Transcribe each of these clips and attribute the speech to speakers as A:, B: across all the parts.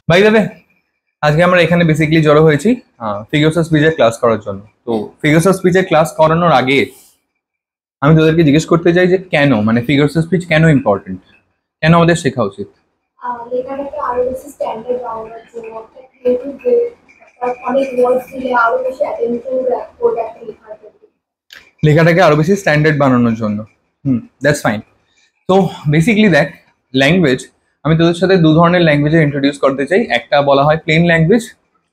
A: By the way, আজকে আমরা এখানে বেসিক্যালি জড়ো হয়েছি ফিগার্স অফ স্পিচের ক্লাস করার জন্য। তো ফিগার্স অফ স্পিচের ক্লাস করানোর আগে আমি তোদেরকে জিজ্ঞেস করতে চাই যে কেন, মানে ফিগার্স অফ স্পিচ কেন ইম্পর্টেন্ট, কেন আমাদের শেখা উচিত?
B: লেখাটাকে আরো বেশি স্ট্যান্ডার্ড বানানোর জন্য একটা ক্রিয়েটিভ ওয়ে, অনেক ওয়ার্ডস দিলে আরো বেশি অ্যাটেনশন করবে একটা লেখার প্রতি।
A: লেখাটাকে আরো বেশি স্ট্যান্ডার্ড বানানোর জন্য। That's fine. তো বেসিক্যালি দেখ, ল্যাঙ্গুয়েজ, আমি তোদের সাথে দু ধরনের ল্যাঙ্গুয়েজে ইন্ট্রোডিউস করতে চাই। একটা বলা হয় প্লেন ল্যাঙ্গুয়েজ,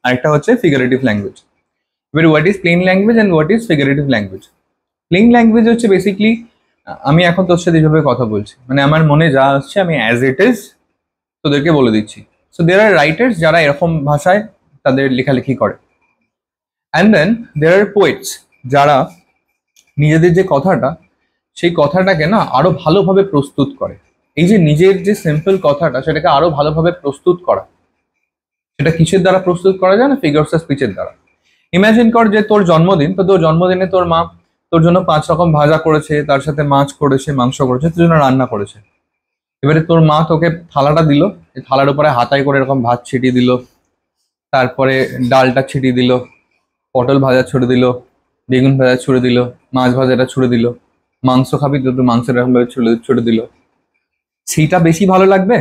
A: আর একটা হচ্ছে ফিগারেটিভ ল্যাঙ্গুয়েজ। এবার what is plain language and what is figurative language? Plain language হচ্ছে বেসিক্যালি, আমি এখন তোর সাথে যেভাবে কথা বলছি, মানে আমার মনে যা আসছে আমি অ্যাজ ইট ইজ তোদেরকে বলে দিচ্ছি। সো দেয়ার আর রাইটার্স যারা এরকম ভাষায় তাদের লেখালেখি করে, and then there R poets যারা নিজেদের যে কথাটা, সেই কথাটাকে না আরো ভালোভাবে প্রস্তুত করে। এই যে নিজের যে সিম্পল কথাটা সেটাকে আরো ভালোভাবে প্রস্তুত করা, সেটা কিসের দ্বারা প্রস্তুত করা যায় না? ফিগার্স অফ স্পিচের দ্বারা। ইমাজিন কর যে তোর জন্মদিন, তো তোর জন্মদিনে তোর মা তোর জন্য 5 রকম ভাজা করেছে, তার সাথে মাছ করেছে, মাংস করেছে, তোর জন্য রান্না করেছে। এবারে তোর মা তোকে থালাটা দিল, এই থালার উপরে হাতায় করে এরকম ভাত ছিটিয়ে দিল, তারপরে ডালটা ছিটিয়ে দিল, পটল ভাজা ছুড়ে দিল, বেগুন ভাজা ছুড়ে দিল, মাছ ভাজাটা ছুড়ে দিল, মাংস খাবি তো তুই মাংসের এরকম ভাবে ছুড়ে দিল। সেইটা বেশি ভালো লাগবে,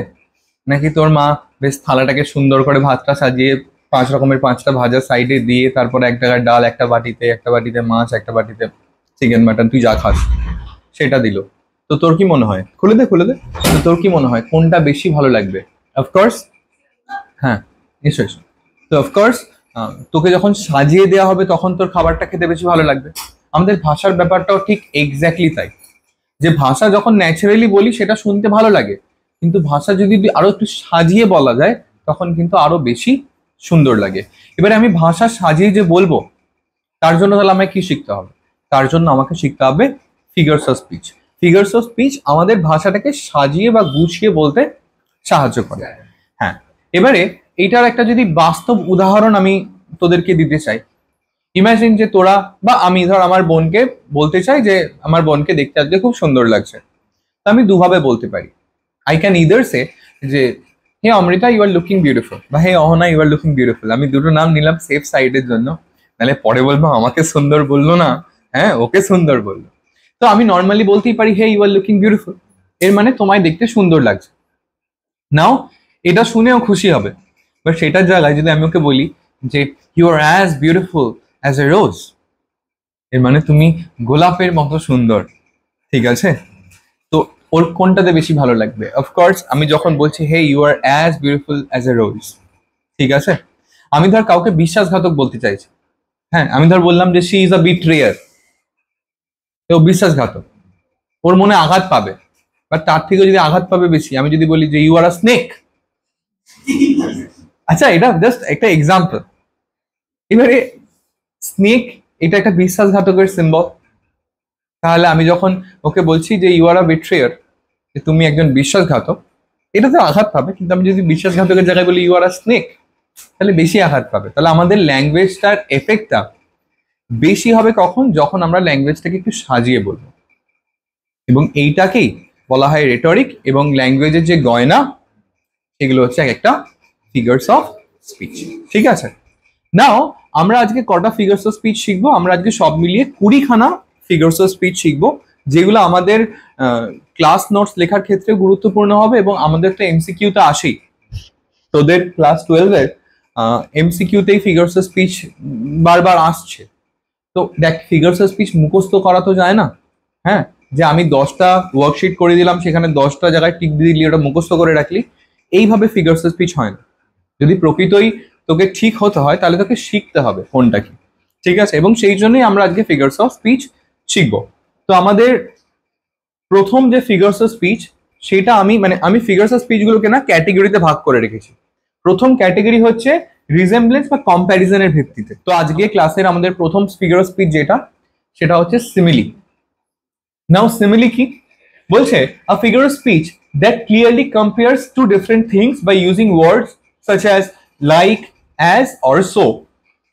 A: নাকি তোর মা বেশ থালাটাকে সুন্দর করে ভাতটা সাজিয়ে 5 রকমের 5টা ভাজা সাইডে দিয়ে, তারপরে এক জায়গায় ডাল, একটা বাটিতে মাছ, একটা বাটিতে চিকেন মাটন, তুই যা খাস সেটা দিল। তো তোর কি মনে হয়, খুলে দে খুলে দে, তো তোর কি মনে হয় কোনটা বেশি ভালো লাগবে? অফকোর্স, হ্যাঁ নিশ্চয়ই। তো অফকোর্স তোকে যখন সাজিয়ে দেওয়া হবে তখন তোর খাবারটা খেতে বেশি ভালো লাগবে। আমাদের ভাষার ব্যাপারটাও ঠিক এক্স্যাক্টলি তাই, যে ভাষা যখন ন্যাচারালি বলি সেটা শুনতে ভালো লাগে, কিন্তু ভাষা যদি আরো একটু সাজিয়ে বলা যায় তখন কিন্তু আরো বেশি সুন্দর লাগে। এবারে আমি ভাষা সাজিয়ে যে বলবো, তার জন্য তাহলে আমাকে কি শিখতে হবে? তার জন্য আমাকে শিখতে হবে figures of speech. Figures of speech আমাদের ভাষাটাকে সাজিয়ে বা গুছিয়ে বলতে সাহায্য করে। হ্যাঁ, এবারে এইটার একটা যদি বাস্তব উদাহরণ আমি তোদেরকে দিতে চাই। ইমাজিন যে তোরা বা আমি, ধর আমার বোনকে বলতে চাই যে আমার বোনকে দেখতে আজকে খুব সুন্দর লাগছে। তো আমি দুভাবে বলতে পারি। আই ক্যান ইদার সে যে hey Amrita you are looking beautiful, বা hey Ahana you are looking beautiful. আমি দুটো নাম নিলাম সেফ সাইডের জন্য, নাহলে পরে বলবো আমাকে সুন্দর বললো না, হ্যাঁ ওকে সুন্দর বললো। তো আমি নর্মালি বলতেই পারি hey you are looking beautiful, এর মানে তোমায় দেখতে সুন্দর লাগছে। নাও এটা শুনেও খুশি হবে, বাট সেটার জায়গায় যদি আমি ওকে বলি যে you are as beautiful as a rose, এর মানে তুমি গোলাপের মতো সুন্দর, ঠিক আছে? তো ওর কোনটাতে বেশি ভালো লাগবে? অফকোর্স আমি যখন বলছি hey you are as beautiful as a rose, ঠিক আছে? আমি ধর কাউকে বিশ্বাসঘাতক বলতে চাইছি, হ্যাঁ আমি ধর বললাম যে শি ইজ আ বিট্রেয়ার, ও বিশ্বাসঘাতক, ওর মনে আঘাত পাবে। বাট তার থেকে যদি আঘাত পাবে বেশি আমি যদি বলি যে ইউ আর আ স্নেক। আচ্ছা, এটা জাস্ট একটা এক্সাম্পল। এবারে স্নেক এটা একটা বিশ্বাসঘাতকের সিম্বল, তাহলে আমি যখন ওকে বলছি যে ইউ আর আ বিট্রেয়ার, যে তুমি একজন বিশ্বাসঘাতক, এটাতে আঘাত পাবে। কিন্তু আমি যদি বিশ্বাসঘাতকের জায়গায় বলি ইউ আর আ স্নেক, তাহলে বেশি আঘাত পাবে। তাহলে আমাদের ল্যাঙ্গুয়েজটার এফেক্টটা বেশি হবে কখন? যখন আমরা ল্যাঙ্গুয়েজটাকে একটু সাজিয়ে বলবো। এবং এইটাকেই বলা হয় রেটরিক, এবং ল্যাঙ্গুয়েজের যে গয়না এগুলো হচ্ছে এক একটা ফিগার্স অফ স্পিচ, ঠিক আছে? নাও আমরা আজকে কটা ফিগার্স অফ স্পিচ শিখবো? আমরা আজকে সব মিলিয়ে 20খানা ফিগার্স অফ স্পিচ শিখবো, যেগুলো আমাদের ক্লাস নোটস লেখার ক্ষেত্রে গুরুত্বপূর্ণ হবে, এবং আমাদের তো এমসিকিউতে আসেই। তোদের ক্লাস 12-এর এমসিকিউতেই ফিগার্স অফ স্পিচ বারবার আসছে। তো দেখ, ফিগার্স অফ স্পিচ মুখস্থ করা তো যায় না, হ্যাঁ, যে আমি 10টা ওয়ার্কশিট করে দিলাম, সেখানে 10টা জায়গায় টিক দিয়ে দিলি, ওটা মুখস্থ করে রাখলি, এইভাবে ফিগার্স অফ স্পিচ হয় না। যদি প্রকৃতই তোকে ঠিক হতে হয় তাহলে তোকে শিখতে হবে কোনটা কি, ঠিক আছে? এবং সেই জন্যই আমরা আজকে ফিগার্স অফ স্পিচ শিখবো। তো আমাদের প্রথম যে ফিগার্স অফ স্পিচ, সেটা আমি ফিগার্স অফ স্পিচ গুলোকে না ক্যাটেগরিতে ভাগ করে রেখেছি। প্রথম ক্যাটেগরি হচ্ছে রিজেম্বলেন্স বা কম্প্যারিজনের ভিত্তিতে। তো আজকে ক্লাসের আমাদের প্রথম ফিগার অফ স্পিচ যেটা, সেটা হচ্ছে সিমিলি। নাও সিমিলি কি বলছে? A figure of speech that clearly compares two different things by using words such as like, as or so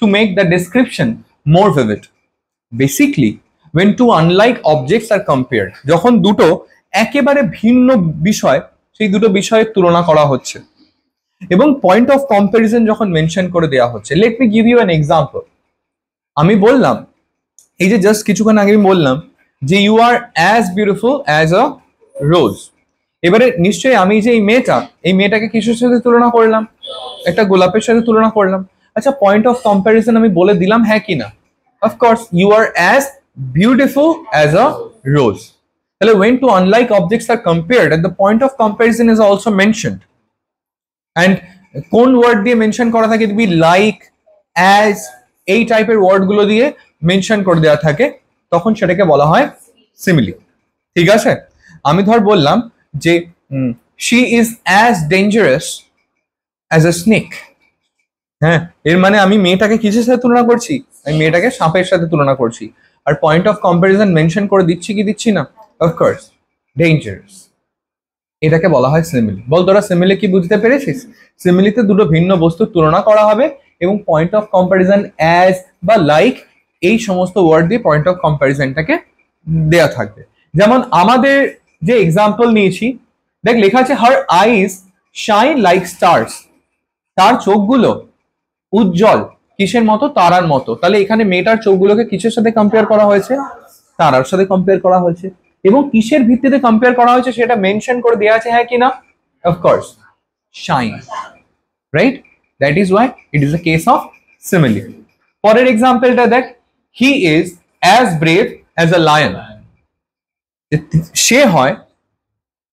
A: to make the description more vivid. Basically, when two unlike objects are compared, যখন দুটো একেবারে ভিন্ন বিষয়, সেই দুটো বিষয়ের তুলনা করা হচ্ছে, এবং পয়েন্ট অফ কম্পারিজন যখন মেনশন করে দেওয়া হচ্ছে, let me give you an example. আমি বললাম, এই যে জাস্ট কিছুক্ষণ আগে আমি বললাম যে you are as beautiful as a rose. এবারে নিশ্চয়ই আমি যে এই মেয়েটাকে কিসের সাথে তুলনা করলাম? একটা গোলাপের সাথে তুলনা করলাম। আচ্ছা, পয়েন্ট অফ কম্পারিজন আমি বলে দিলাম, হ্যাঁ কি না? Of course, you are as beautiful as a rose. তাহলে when two unlike objects are compared, at the point of comparison is also mentioned. And কোন ওয়ার্ড দিয়ে মেনশন করা থাকে? বি লাইক, অ্যাজ, এই টাইপের ওয়ার্ড গুলো দিয়ে মেনশন করে দেওয়া থাকে, তখন সেটাকে বলা হয় সিমিলি। ঠিক আছে? আমি ধর বললাম যে she is as dangerous as a snake. হ্যাঁ, এর মানে আমি মেয়েটাকে কিসের সাথে তুলনা করছি? আমি মেয়েটাকে সাপের সাথে তুলনা করছি। আর পয়েন্ট অফ কম্পারিজন মেনশন করে দিচ্ছি কি দিচ্ছি না? Of course, dangerous. এটাকে বলা হয় সিমিলি। বল তোরা সিমিলি কি বুঝতে পেরেছিস? সিমিলিতে দুটো ভিন্ন বস্তুর তুলনা করা হবে এবং পয়েন্ট অফ কম্পারিজন অ্যাজ বা লাইক এই সমস্ত ওয়ার্ড দিয়ে পয়েন্ট অফ কম্পারিজনটাকে দেয়া থাকবে। যেমন আমাদের যে এক্সাম্পল নিয়েছি, দেখ লেখা আছে হার আইজ শাইন লাইক স্টার্স। তার চোখগুলো উজ্জ্বল কিসের মতো? তারার মতো। তাহলে এখানে মেয়েটার চোখগুলোকে কিসের সাথে কম্পেয়ার করা হয়েছে? তারার সাথে কম্পেয়ার করা হয়েছে। এবং কিসের ভিত্তিতে কম্পেয়ার করা হয়েছে সেটা মেনশন করে দেওয়া আছে, হ্যাঁ কিনা? Of course, shine. Right? That is why it is a case of simile. পরের এক্সাম্পলটা দেখ, he is as brave as a lion. সে হয়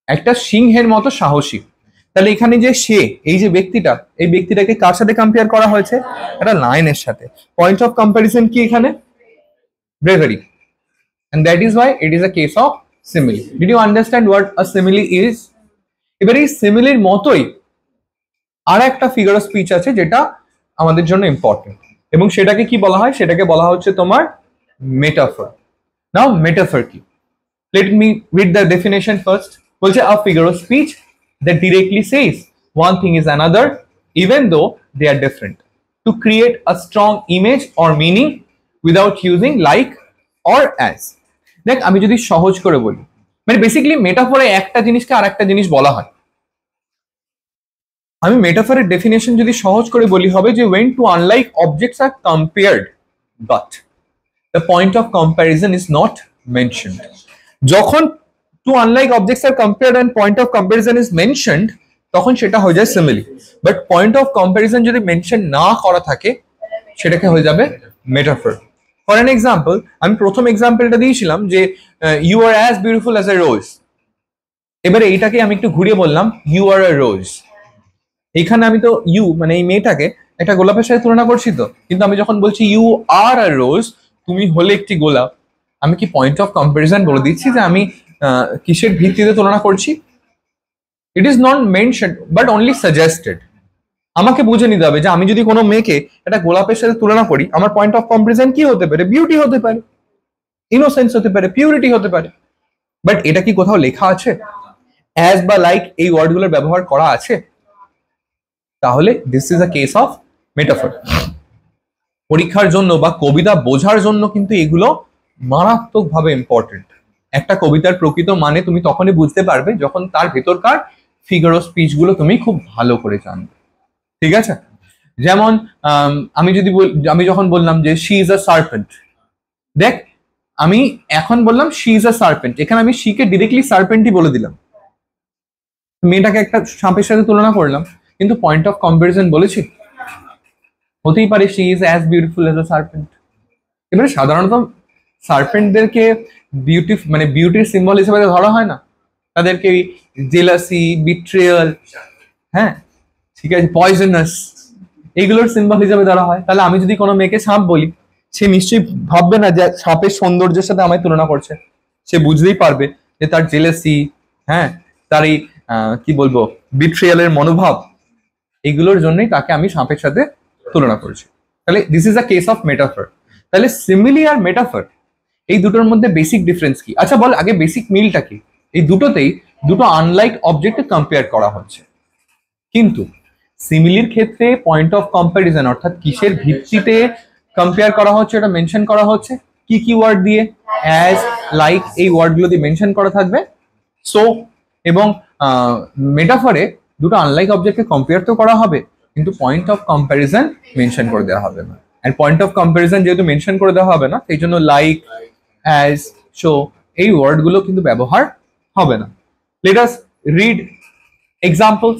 A: একটা সিংহের মতো সাহসী। তাহলে এখানে যে সে, এই যে ব্যক্তিটা, এই ব্যক্তিটাকে কার সাথে কম্পেয়ার করা হয়েছে? একটা লায়নের সাথে। পয়েন্ট অফ কম্পারিজন কি এখানে? Bravery. And that is why it is a case of simile. Did you understand what a simile is? এবারে এই সিমিলির মতোই আর একটা ফিগার অফ স্পিচ আছে যেটা আমাদের জন্য ইম্পর্টেন্ট, এবং সেটাকে কি বলা হয়? সেটাকে বলা হচ্ছে তোমার মেটাফর। নাও মেটাফর কি? Let me read the definition first. বলছে a figure of speech that directly says one thing is another even though they are different, to create a strong image or meaning without using like or as. দেখ, আমি যদি সহজ করে বলি, মানে basically মেটাফরে একটা জিনিসকে আর একটা জিনিস বলা হয়। আমি মেটাফরের ডেফিনেশন যদি সহজ করে বলি হবে যে when two unlike objects are compared but the point of comparison is not mentioned. যখন two unlike objects are compared and point of comparison is mentioned, তখন সেটা হয়ে যায় simile. But point of comparison যদি মেনশন না করা থাকে, সেটাকে হয়ে যাবে মেটাফর। ফর অ্যান এক্সাম্পল, আমি প্রথম এক্সাম্পলটা দিয়েছিলাম যে you are as beautiful as a rose. এবারে এইটাকে আমি একটু ঘুরিয়ে বললাম ইউ আর এ রোজ। এখানে আমি তো ইউ মানে এই মেয়েটাকে একটা গোলাপের সাথে তুলনা করছি তো, কিন্তু আমি যখন বলছি ইউ আর আ রোজ, তুমি হলে একটি গোলাপ, আমি কি পয়েন্ট অফ কম্পারিজন বলে দিচ্ছি যে আমি কিসের ভিত্তিতে তুলনা করছি? It is not mention but only suggested. আমাকে বুঝে নিতে হবে যে আমি যদি কোনো মেয়েকে একটা গোলাপের সাথে তুলনা করি, আমার পয়েন্ট অফ কম্পারিজন কি হতে পারে? বিউটি হতে পারে, ইনোসেন্স হতে পারে, পিউরিটি হতে পারে। বাট এটা কি কোথাও লেখা আছে? অ্যাজ বা লাইক এই ওয়ার্ডগুলোর ব্যবহার করা আছে? তাহলে this is a case of metaphor. পরীক্ষার জন্য বা কবিতা বোঝার জন্য কিন্তু এগুলো মারাত্মকভাবে ইম্পর্টেন্ট। একটা কবিতার প্রকৃত মানে তুমি তখনই বুঝতে পারবে যখন তার ভেতরকার ফিগার অফ স্পিচ গুলো তুমি খুব ভালো করে জানবে। ঠিক আছে? যেমন আমি যখন বললাম যে শি ইজ আ সার্পেন্ট, দেখ আমি এখন বললাম শি ইজ আ সার্পেন্ট, এখানে আমি শি কে ডিরেক্টলি সার্পেন্টই বলে দিলাম, মেয়েটাকে একটা সাপের সাথে তুলনা করলাম, কিন্তু পয়েন্ট অফ কম্পারিজন বলেছি? হতেই পারে she is as beautiful as a serpent. এবারে সাধারণত সার্পেন্টদেরকে বিউটির সিম্বল হিসেবে ধরা হয় না, তাদেরকে জেলাসি, বিট্রিয়াল, হ্যাঁ ঠিক আছে, পয়জনাস, এইগুলোর সিম্বল হিসেবে ধরা হয়। তাহলে আমি যদি কোনো মেয়েকে সাপ বলি, সে নিশ্চয়ই ভাববে না যে সাপের সৌন্দর্যের সাথে আমায় তুলনা করছে। সে বুঝতেই পারবে যে তার জেলাসি, হ্যাঁ তার এই কি বলবো বিট্রিয়ালের মনোভাব, এগুলোর জন্যই তাকে আমি সাপের সাথে তুলনা করছি। তাহলে this is a case of metaphor. তাহলে সিমিলি আর মেটাফর এই দুটোর মধ্যে বেসিক ডিফারেন্স কি? আচ্ছা বল আগে বেসিক মিলটা কি? এই দুটোতেই দুটো আনলাইক অবজেক্টকে কম্পেয়ার করা হচ্ছে, কিন্তু সিমিলির ক্ষেত্রে পয়েন্ট অফ কম্পারিজন অর্থাৎ কিসের ভিত্তিতে কম্পেয়ার করা হচ্ছে এটা মেনশন করা হচ্ছে কি কি ওয়ার্ড দিয়ে? অ্যাজ, লাইক, এই ওয়ার্ডগুলো দিয়ে মেনশন করা থাকবে। সো এবং মেটাফরে দুটো আনলাইক অবজেক্টকে কম্পেয়ার তো করা হবে, কিন্তু পয়েন্ট অফ কম্প্যারিজন মেনশন করে দেওয়া হবে না। এন্ড পয়েন্ট অফ কম্প্যারিজন যেহেতু মেনশন করে দেওয়া হবে না, সেই জন্য লাইক, অ্যাজ, শো এই ওয়ার্ডগুলো কিন্তু ব্যবহার হবে না। Let us read examples.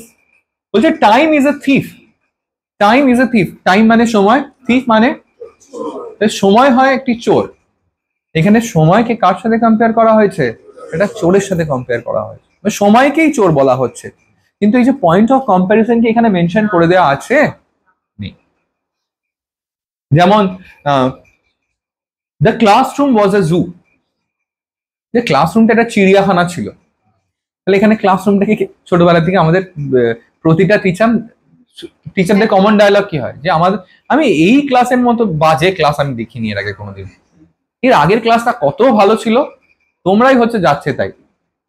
A: বলছে time is a thief. Time is a thief, time মানে সময়, থিফ মানে সময় হয় একটি চোর। এখানে সময়কে কার সাথে কম্পেয়ার করা হয়েছে? এটা চোরের সাথে কম্পেয়ার করা হয়েছে, সময়কেই চোর বলা হচ্ছে, কিন্তু এই যে পয়েন্ট অফ কম্প্যারিজন কি এখানে মেনশন করে দেওয়া আছে? নেই। যেমন দ্য ক্লাসরুম ওয়াজ এ জু, যে ক্লাসরুমটা একটা চিড়িয়াখানা ছিল। তাহলে এখানে ক্লাসরুমটাকে ছোটবেলা থেকে আমাদের প্রতিটা টিচারদের কমন ডায়লগ কি হয়, যে আমি এই ক্লাসের মতো বাজে ক্লাস আমি দেখিনি এর আগে কোনোদিন, এর আগের ক্লাসটা কত ভালো ছিল, তোমরাই হচ্ছে যাচ্ছে তাই,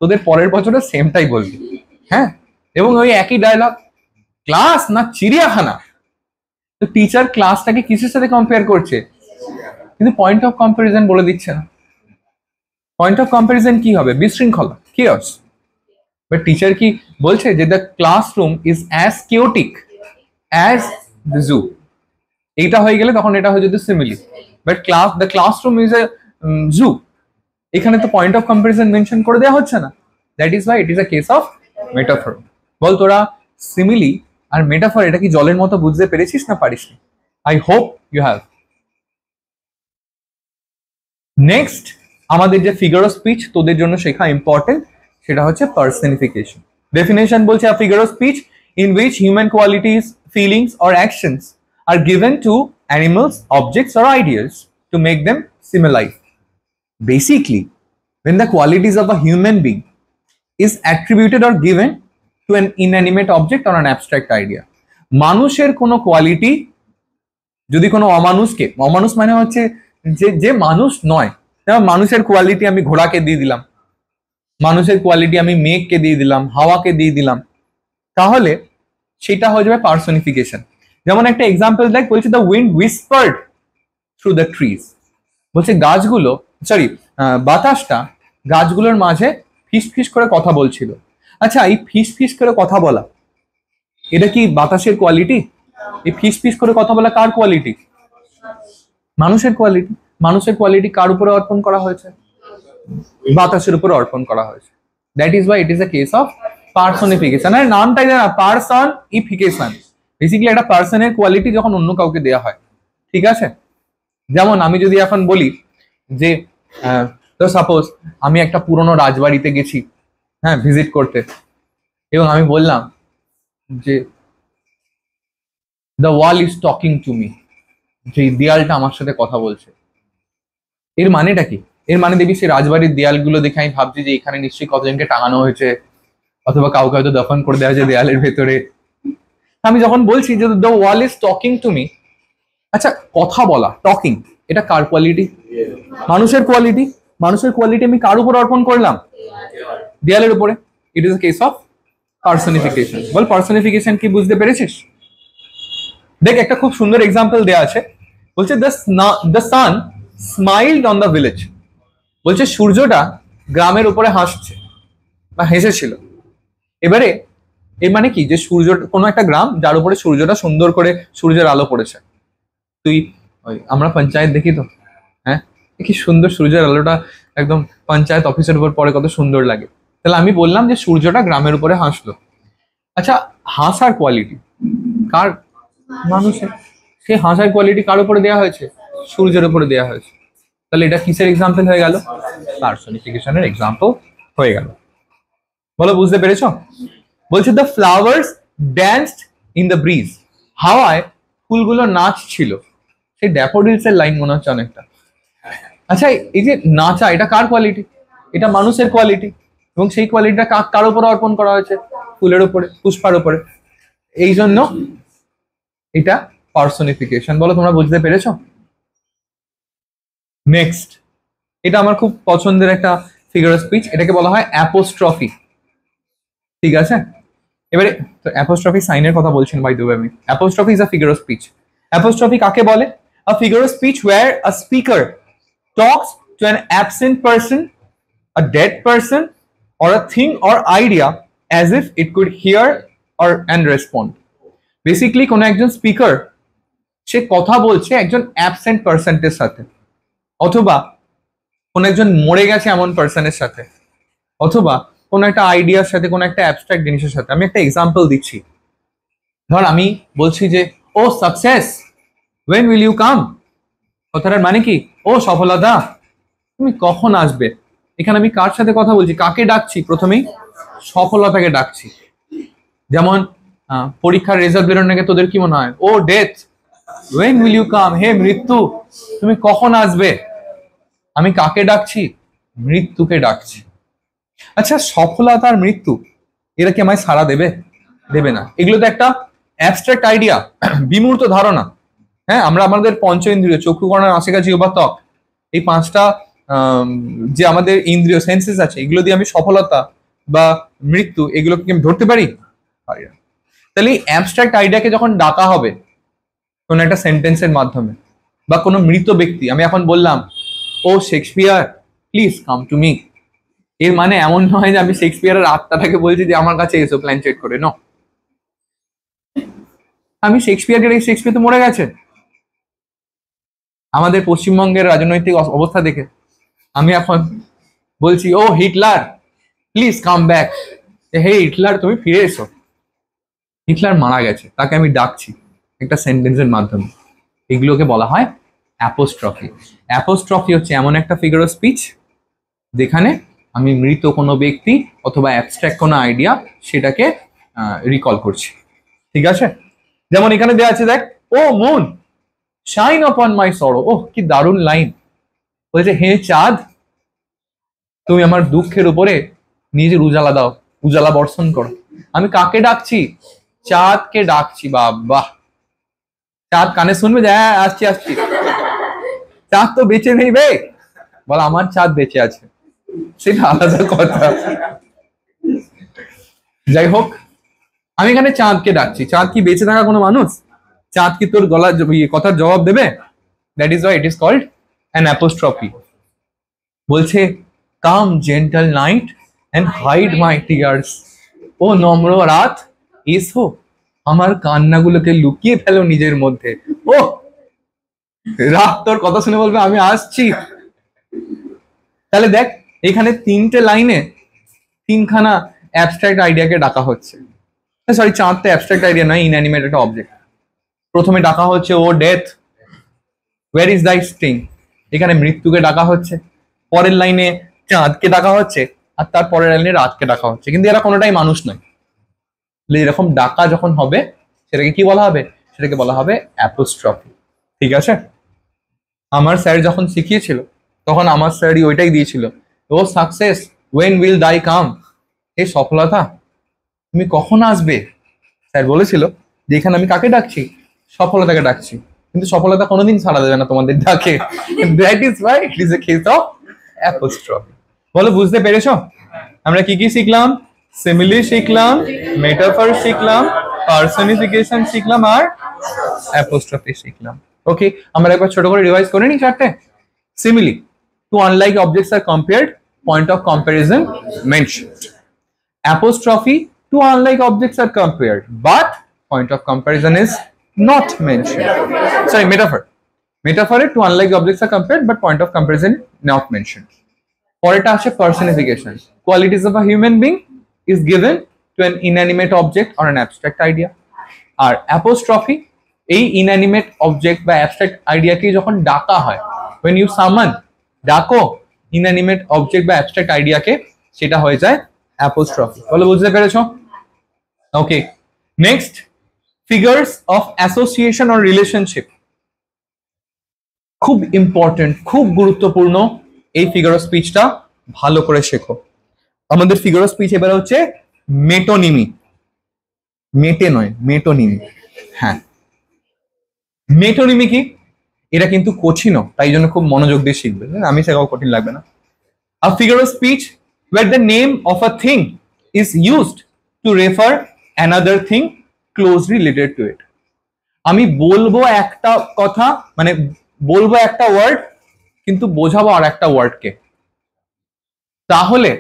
A: তোদের পরের বছরে সেমটাই বলবি। হ্যাঁ, এবং ওই একই ডায়লগ, ক্লাস না চিড়িয়াখানা। তো টিচার ক্লাসটাকে কিসের সাথে কম্পেয়ার করছে, কিন্তু পয়েন্ট অফ কম্প্যারিজন বলে দিচ্ছে না। পয়েন্ট অফ কম্প্যারিজন কি হবে? বিশৃঙ্খলা, কিওস। বাট টিচার কি বলছে যে the classroom is as chaotic as the zoo. এইটা হয়ে গেলে তখন এটা হয়ে যেত simile. But the classroom is a zoo, এখানে তো পয়েন্ট অফ কম্প্যারিজন মেনশন করে দেওয়া হচ্ছে না। That is why it is a case of metaphor. বল তোরা সিমিলি আর মেটাফর এটা কি জলের মতো বুঝতে পেরেছিস না পারিসনি? I hope you have. Next আমাদের যে ফিগার অফ স্পিচ তোদের জন্য শেখা ইম্পর্টেন্ট, সেটা হচ্ছে পার্সনিফিকেশন। ডেফিনেশন বলছে a figure of speech in which human qualities, feelings or actions are given to animals, objects or ideas to make them similar. Basically, when the qualities of a human being is attributed or given to an inanimate object or an abstract idea, মানুষের কোনো quality যদি কোনো অমানুষকে, অমানুষ মানে হচ্ছে যে মানুষ নয়, যেমন মানুষের কোয়ালিটি আমি ঘোড়াকে দিয়ে দিলাম, মানুষের কোয়ালিটি আমি মেঘকে দিয়ে দিলাম, হাওয়াকে দিয়ে দিলাম, তাহলে সেটা হয়ে যাবে পার্সনিফিকেশন। যেমন একটা এক্সাম্পল দেখ, বলছে the wind whispered through the trees. বলছে গাছগুলো, সরি বাতাসটা গাছগুলোর মাঝে ফিস ফিস করে কথা বলছিল। আচ্ছা, এই ফিস ফিস করে কথা বলা এটা কি বাতাসের কোয়ালিটি? এই ফিস ফিস করে কথা বলা কার কোয়ালিটি? মানুষের কোয়ালিটি। মানুষের কোয়ালিটি কার উপরে অর্পণ করা হয়েছে? বাতাসের উপরে অর্পণ করা হয়েছে। That is why it is a case of personification. আর নামটাই জানা, পার্সনিফিকেশন। বেসিক্যালি একটা পার্সনের কোয়ালিটি যখন অন্য কাউকে দেওয়া হয়, ঠিক আছে? যেমন আমি যদি এখন বলি যে তো সাপোজ আমি একটা পুরনো রাজবাড়িতে গেছি, হ্যাঁ, ভিজিট করতে, এবং আমি বললাম যে the wall is talking to me, যে দেয়ালটা আমার সাথে কথা বলছে। এর মানেটা কি? এর মানে দেখবি সেই রাজবাড়ির দেয়ালগুলো দেখে আমি ভাবছি যে এখানে নিশ্চয়ই কতজনকে টাঙানো হয়েছে, অথবা কাউকে হয়তো দফন করে দেওয়া হয়েছে দেয়ালের ভেতরে। আমি যখন বলছি যে the wall is talking to me, আচ্ছা কথা বলা, টকিং, এটা কার কোয়ালিটি? মানুষের কোয়ালিটি। মানুষের কোয়ালিটি আমি কার উপর অর্পণ করলাম? দেয়ালের উপরে। ইট is a case of personification. Ball personification কি বুঝতে পেরেছিস? দেখ একটা খুব সুন্দর এক্সাম্পল দেওয়া আছে, বলছে the sun স্মাইলড on the village. বলছে সূর্যটা গ্রামের উপরে হাসছে বা হেসেছিল। এবারে এর মানে কি, যে সূর্য, কোনো একটা গ্রাম যার উপরে সূর্যটা সুন্দর করে সূর্যের আলো পড়েছে। তুই আমরা পঞ্চায়েত দেখি তো, হ্যাঁ, কি সুন্দর সূর্যের আলোটা একদম পঞ্চায়েত অফিসের উপর পড়ে, কত সুন্দর লাগে। তাহলে আমি বললাম যে সূর্যটা গ্রামের উপরে হাসলো। আচ্ছা, হাসার কোয়ালিটি কার? মানুষের। সেই হাসার কোয়ালিটি কার উপরে দেওয়া হয়েছে? সূর্যের উপরে দেওয়া হয়েছে। তাহলে এটা কিসের এক্সাম্পল হয়ে গেল? পার্সনিফিকেশনের এক্সাম্পল হয়ে গেল। বলো বুঝতে পেরেছো? বলছে the flowers danced in the bridge, হাওয়ায় ফুলগুলো নাচ ছিল। সেই ড্যাফোডিলস এর লাইন মনে হচ্ছে অনেকটা। আচ্ছা, এই যে নাচা, এটা কার কোয়ালিটি? এটা মানুষের কোয়ালিটি, এবং সেই কোয়ালিটিটা কার উপরে অর্পণ করা হয়েছে? ফুলের উপরে, পুষ্পার উপরে। এই জন্য এটা পার্সনিফিকেশন। বলো তোমরা বুঝতে পেরেছো? নেক্সট, এটা আমার খুব পছন্দের একটা ফিগার অফ স্পিচ, এটাকে বলা হয় অ্যাপোস্ট্রফি। ঠিক আছে, এবারে অ্যাপোস্ট্রফি সাইনের কথা বলছেন বাই দ্য ওয়ে আমি। Apostrophe is a figure of speech. Apostrophe কাকে বলে? A figure of speech where a speaker talks to an absent person, a dead person, or a thing or idea as if it could hear or and respond. Basically কোনো একজন speaker সে কথা বলছে একজন absent পার্সনের সাথে, অথবা কোনো একজন মরে গেছে এমন পার্সনের সাথে, অথবা কোনো একটা আইডিয়ার সাথে, কোনো একটা অ্যাবস্ট্রাক্ট জিনিসের সাথে। আমি একটা এক্সাম্পল দিচ্ছি। ধর আমি বলছি যে O success, when will you come. কথাটার মানে কি, ও সফলতা তুমি কখন আসবে। এখানে আমি কার সাথে কথা বলছি, কাকে ডাকছি, প্রথমেই সফলতাকে ডাকছি। যেমন পরীক্ষার রেজাল্ট বেরোনোর আগে তোদের কি মনে হয়, O death, when will you come, হে মৃত্যু তুমি কখন আসবে। আমি কাকে ডাকছি, মৃত্যুকে ডাকছি। আচ্ছা, সফলতা আর মৃত্যু এরা কি আমায় সাড়া দেবে? দেবে না। এগুলো তো একটা অ্যাবস্ট্রাক্ট আইডিয়া, বিমূর্ত ধারণা। হ্যাঁ, আমরা আমাদের পঞ্চ ইন্দ্রিয়, চক্ষু, কর্ণ, নাসিকা, জিহ্বা, ত্বক, এই পাঁচটা যে আমাদের ইন্দ্রিয় সেন্সেস আছে, এগুলো দিয়ে আমি সফলতা বা মৃত্যু এগুলোকে কি আমি ধরতে পারি? পারি না। তাহলে এই অ্যাবস্ট্রাক্ট আইডিয়াকে যখন ডাকা হবে কোনো একটা সেন্টেন্সের মাধ্যমে, বা কোনো মৃত ব্যক্তি, আমি এখন বললাম O Shakespeare please come to me, এর মানে এমন নয় যে আমি শেক্সপিয়ারের আত্মাটাকে বলছি যে আমার কাছে এসো প্ল্যান চেট করে। ন, আমি শেক্সপিয়ারকে, শেক্সপিয়ার তো মরে গেছে। আমাদের পশ্চিমবঙ্গের রাজনৈতিক অবস্থা দেখে আমি এখন বলছি O Hitler please come back, হে হিটলার তুমি ফিরে এসো। হিটলার মারা গেছে, তাকে আমি ডাকছি একটা সেন্টেন্সের মাধ্যমে। এগুলোকে বলা হয় অ্যাপোস্ট্রফি। অ্যাপোস্ট্রফি হচ্ছে এমন একটা ফিগার অফ স্পিচ যেখানে আমি মৃত কোনো ব্যক্তি অথবা অ্যাবস্ট্রাক্ট কোনো আইডিয়া সেটাকে রিকল করছি। ঠিক আছে? যেমন এখানে দেওয়া আছে, দেখ, ও মুন শাইন অপন মাই সরো। ওহ, কি দারুণ লাইন। বলছে হে চাঁদ তুমি আমার দুঃখের উপরে নিজের উজালা দাও, উজালা বর্ষণ করো। আমি কাকে ডাকছি? চাঁদকে ডাকছি। বাবা, চাঁদ কানে শুনবে যে হ্যাঁ আসছি আসছি। চাঁদ তো বেঁচে নেই বে, বল আমার চাঁদ বেঁচে আছে, সেটা আলাদা কথা। যাই হোক, আমি এখানে চাঁদকে ডাকছি। চাঁদ কি বেঁচে থাকা কোনো মানুষ? চাঁদ কি তোর গলার কথার জবাব দেবে? That is why it is called an apostrophe. বলছে come gentle night and hide my tears. ও নম্র রাত এসো, আমার কান্নাগুলোকে লুকিয়ে ফেলো নিজের মধ্যে। ও রাত তোর কথা শুনে বলবে আমি আসছি। তাহলে দেখ, এখানে তিনটে লাইনে তিনখানা অ্যাবস্ট্রাক্ট আইডিয়াকে ডাকা হচ্ছে। সরি, চাঁদটা অ্যাবস্ট্রাক্ট আইডিয়া নয়, ইনঅ্যানিমেট একটা অবজেক্ট। প্রথমে ডাকা হচ্ছে ও ডেথ, ওয়ার ইজ দাই স্টিং, এখানে মৃত্যুকে ডাকা হচ্ছে। পরের লাইনে চাঁদকে ডাকা হচ্ছে, আর তার পরের লাইনে রাতকে ডাকা হচ্ছে। কিন্তু এরা কোনোটাই মানুষ নয়। এরকম ডাকা যখন হবে সেটাকে কি বলা হবে? সেটাকে বলা হবে অ্যাপোস্ট্রফি। ঠিক আছে? আমার স্যার যখন শিখিয়েছিল তখন আমার স্যারই ওইটাই দিয়েছিল, ও সাকসেস ওয়েন উইল দাই কাম, এই সফলতা তুমি কখন আসবে। স্যার বলেছিল যে এখানে আমি কাকে ডাকছি? সফলতাকে ডাকছি। কিন্তু সফলতা কোনোদিন সাড়া দেবে না তোমাদের ডাকে। That is why it is a case of apostrophe. বলো, বুঝতে পেরেছো? আমরা কি কি শিখলাম? সিমিলি শিখলাম, মেটাফর শিখলাম, পার্সনিফিকেশন শিখলাম, আর অ্যাপোস্ট্রফি শিখলাম। ওকে, আমরা একবার ছোট করে রিভাইজ করে নিই চারটে। Simile, two unlike objects are compared, point of comparison mentioned. Apostrophe, two unlike objects are compared, but point of comparison is not mentioned. Sorry, metaphor. Metaphor, two unlike objects are compared, but point of comparison not mentioned. পরেরটা আসে personification. Qualities of a human being is given to an inanimate object or an abstract idea. R apostrophe, এই inanimate object বা abstract idea কে যখন ডাকা হয়, when you summon, ডাকো inanimate object বা abstract idea কে, সেটা হয়ে যায় অ্যাপোস্ট্রফি। বলো, বুঝতে পেরেছো? Okay, next, figures of association or relationship. খুব ইম্পর্টেন্ট, খুব গুরুত্বপূর্ণ। এই ফিগার অফ স্পিচটা ভালো করে শেখো। আমাদের ফিগার অফ স্পিচ এবারে হচ্ছে মেটোনিমি। মেটে নয়, মেটোনিমি। হ্যাঁ, মেটোনিমি কি? এটা কিন্তু কঠিনও, তাই জন্য খুব মনোযোগ দিয়ে শিখবে। আমি শেখাও কঠিন লাগবে না। A figure of speech where the name of a thing is used to refer another thing closely related to it. আমি বলবো একটা কথা, মানে বলবো একটা ওয়ার্ড কিন্তু বোঝাবো আর একটা ওয়ার্ডকে, তাহলে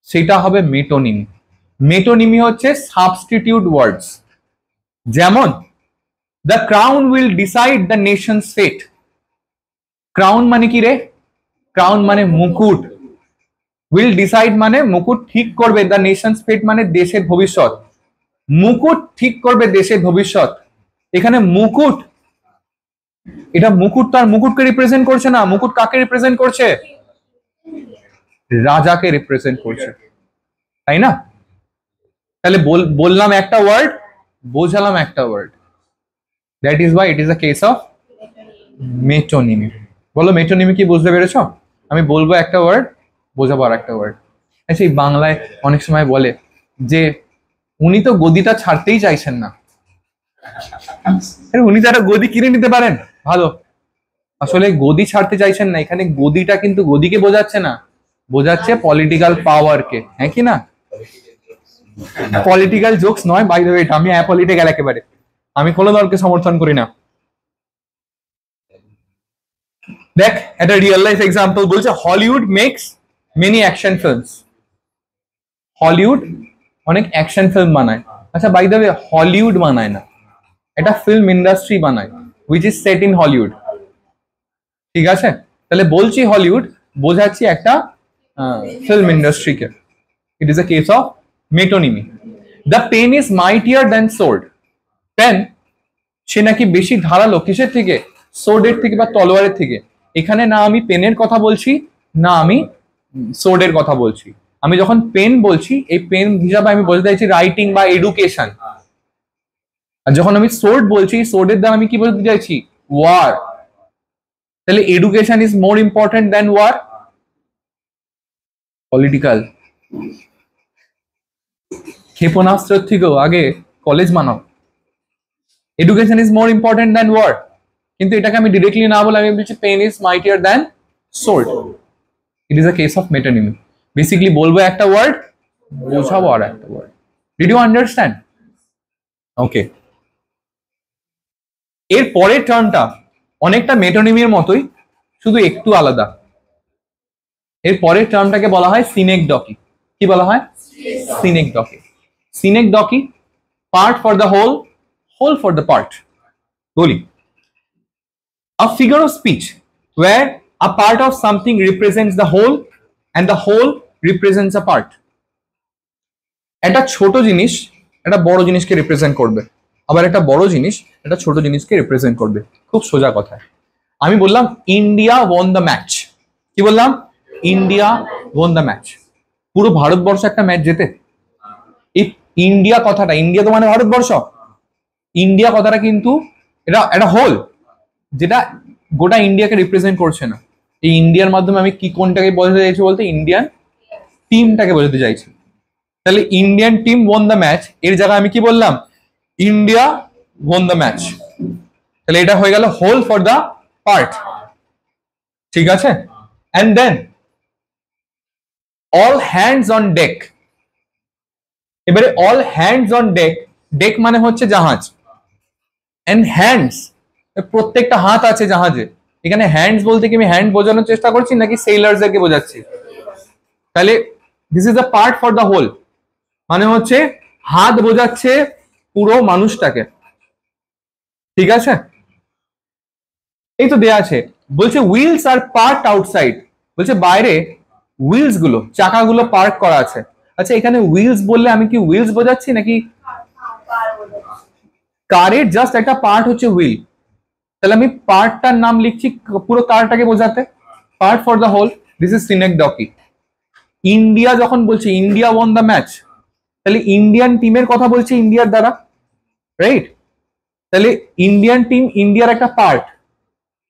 A: সেটা হবে মেটোনিমি। মেটোনিমি হচ্ছে সাবস্টিটিউট ওয়ার্ডস। যেমন the crown will decide the nation's fate. Crown মানে কি রে? ক্রাউন মানে মুকুট। উইল ডিসাইড মানে মুকুট ঠিক করবে, দ্য নেশনস ফেট মানে দেশের ভবিষ্যৎ। মুকুট ঠিক করবে দেশের ভবিষ্যৎ। এখানে মুকুট, এটা মুকুট তার মুকুটকে রিপ্রেজেন্ট করছে না, মুকুট কাকে রিপ্রেজেন্ট করছে? রাজাকে রিপ্রেজেন্ট করছে, তাই না? তাহলে বললাম একটা ওয়ার্ড, বোঝালাম একটা word. That is why it is a case of metonymy. বলো মেটোনিমি কি বুঝতে পেরেছো? আমি বলবো একটা ওয়ার্ড, বোঝাবো আর একটা ওয়ার্ড। সেই বাংলায় অনেক সময় বলে যে উনি তো গদিটা ছাড়তেই চাইছেন না। উনি তারা গদি কিনে নিতে পারেন, ভালো। আসলে গদি ছাড়তে চাইছেন না, এখানে গদিটা কিন্তু গদিকে বোঝাচ্ছে না, বোঝাচ্ছে পলিটিক্যাল পাওয়ারকে, হ্যাঁ কি না? পলিটিক্যাল জোকস নয় বাই দ্য ওয়ে, এটা আমি অ্যাপলিটিক্যাল একেবারে, আমি কোনো দলকে সমর্থন করি না। দেখ একটা রিয়েল লাইফ এক্সাম্পল বলছে, Hollywood makes many action films. Hollywood অনেক অ্যাকশন ফিল্ম বানায়। আচ্ছা বাই দ্য ওয়ে, হলিউড বানায় না, এটা ফিল্ম ইন্ডাস্ট্রি বানায়, which is set in Hollywood. ঠিক আছে, তাহলে বলছি হলিউড, বোঝাচ্ছি একটা ফিল্ম ইন্ডাস্ট্রিকে। It is a case of metonymy. The pen is mightier than sword. Pen সে নাকি বেশি ধারালো, কিসের থেকে? সোর্ডের থেকে বা তলোয়ারের থেকে। এখানে না আমি পেনের কথা বলছি, না আমি সোর্ডের কথা বলছি। আমি যখন পেন বলছি, এই পেন হিসাবে আমি বলতে চাইছি রাইটিং বা এডুকেশন। আর যখন আমি সোর্ড বলছি, সোর্ডের দ্বারা আমি কি বলতে চাইছি? ওয়ার। তাহলে education is more important than war. Political ক্ষেপণাস্ত্রের থেকেও আগে কলেজ বানাও। Education is more important than war. কিন্তু এটাকে আমি ডিরেক্টলি না বলে আমি বলছি pen is mightier than sword. It is a case of metonymy. Basically বলবো একটা ওয়ার্ড, বোঝাবো আর একটা word. Did you understand? Okay. এর পরের টার্মটা অনেকটা মেটোনিমির মতোই, শুধু একটু আলাদা। এর পরের টার্মটাকে বলা হয় সিনেকডকি। কি বলা হয়? Synecdoche. Synecdoche, part for the whole, whole for the part. বলি, a figure of speech where a part of something represents the whole and the whole represents a part. একটা ছোট জিনিস একটা বড় জিনিসকে রিপ্রেজেন্ট করবে, আবার একটা বড় জিনিস একটা ছোট জিনিসকে রিপ্রেজেন্ট করবে। খুব সোজা কথা। আমি বললাম ইন্ডিয়া ওয়ান দ্য ম্যাচ। কি বললাম? India won the match. পুরো ভারতবর্ষ একটা ম্যাচ জেতে। এই ইন্ডিয়া কথাটা, ইন্ডিয়া তো মানে ভারতবর্ষ, ইন্ডিয়া কথাটা কিন্তু এটা একটা হোল, যেটা গোটা ইন্ডিয়াকে রিপ্রেজেন্ট করছে না। এই ইন্ডিয়ার মাধ্যমে আমি কি কোনটাকে বোঝাতে চাইছি বলতে, ইন্ডিয়ান টিমটাকে বোঝাতে চাইছি। তাহলে Indian team one the match, এর জায়গায় আমি কি বললাম? India won the match. তাহলে এটা হয়ে গেল হোল ফর দ্য পার্ট। ঠিক আছে? And then all hands on deck. এবারে all hands on deck, deck মানে হচ্ছে জাহাজ, এন্ড হ্যান্ডস প্রত্যেকটা হাত আছে জাহাজে। এখানে হ্যান্ডস বলতে কি আমি হ্যান্ড বোঝানোর চেষ্টা করছি নাকি সেইলার্সদেরকে বোঝাচ্ছি? তাহলে this is a part for the whole, মানে হচ্ছে হাত বোঝাচ্ছে পুরো মানুষটাকে। ঠিক আছে? এই তো দেয়া আছে। বলছে হুইলস আর পার্কড আউটসাইড, বলছে বাইরে হুইলস গুলো, চাকাগুলো পার্ক করা আছে। আচ্ছা এখানে হুইলস বললে আমি কি হুইলস বোঝাচ্ছি নাকি কারের জাস্ট একটা পার্ট হচ্ছে হুইল? তাহলে আমি পার্টটার নাম লিখছি পুরো কারটাকে বোঝাতে, part for the whole. This is synecdoche. India যখন বলছি ইন্ডিয়া ওয়ান দ্য ম্যাচ, তাহলে ইন্ডিয়ান টিমের কথা বলছি ইন্ডিয়ার দ্বারা, রাইট? তাহলে ইন্ডিয়ান টিম ইন্ডিয়ার একটা পার্ট,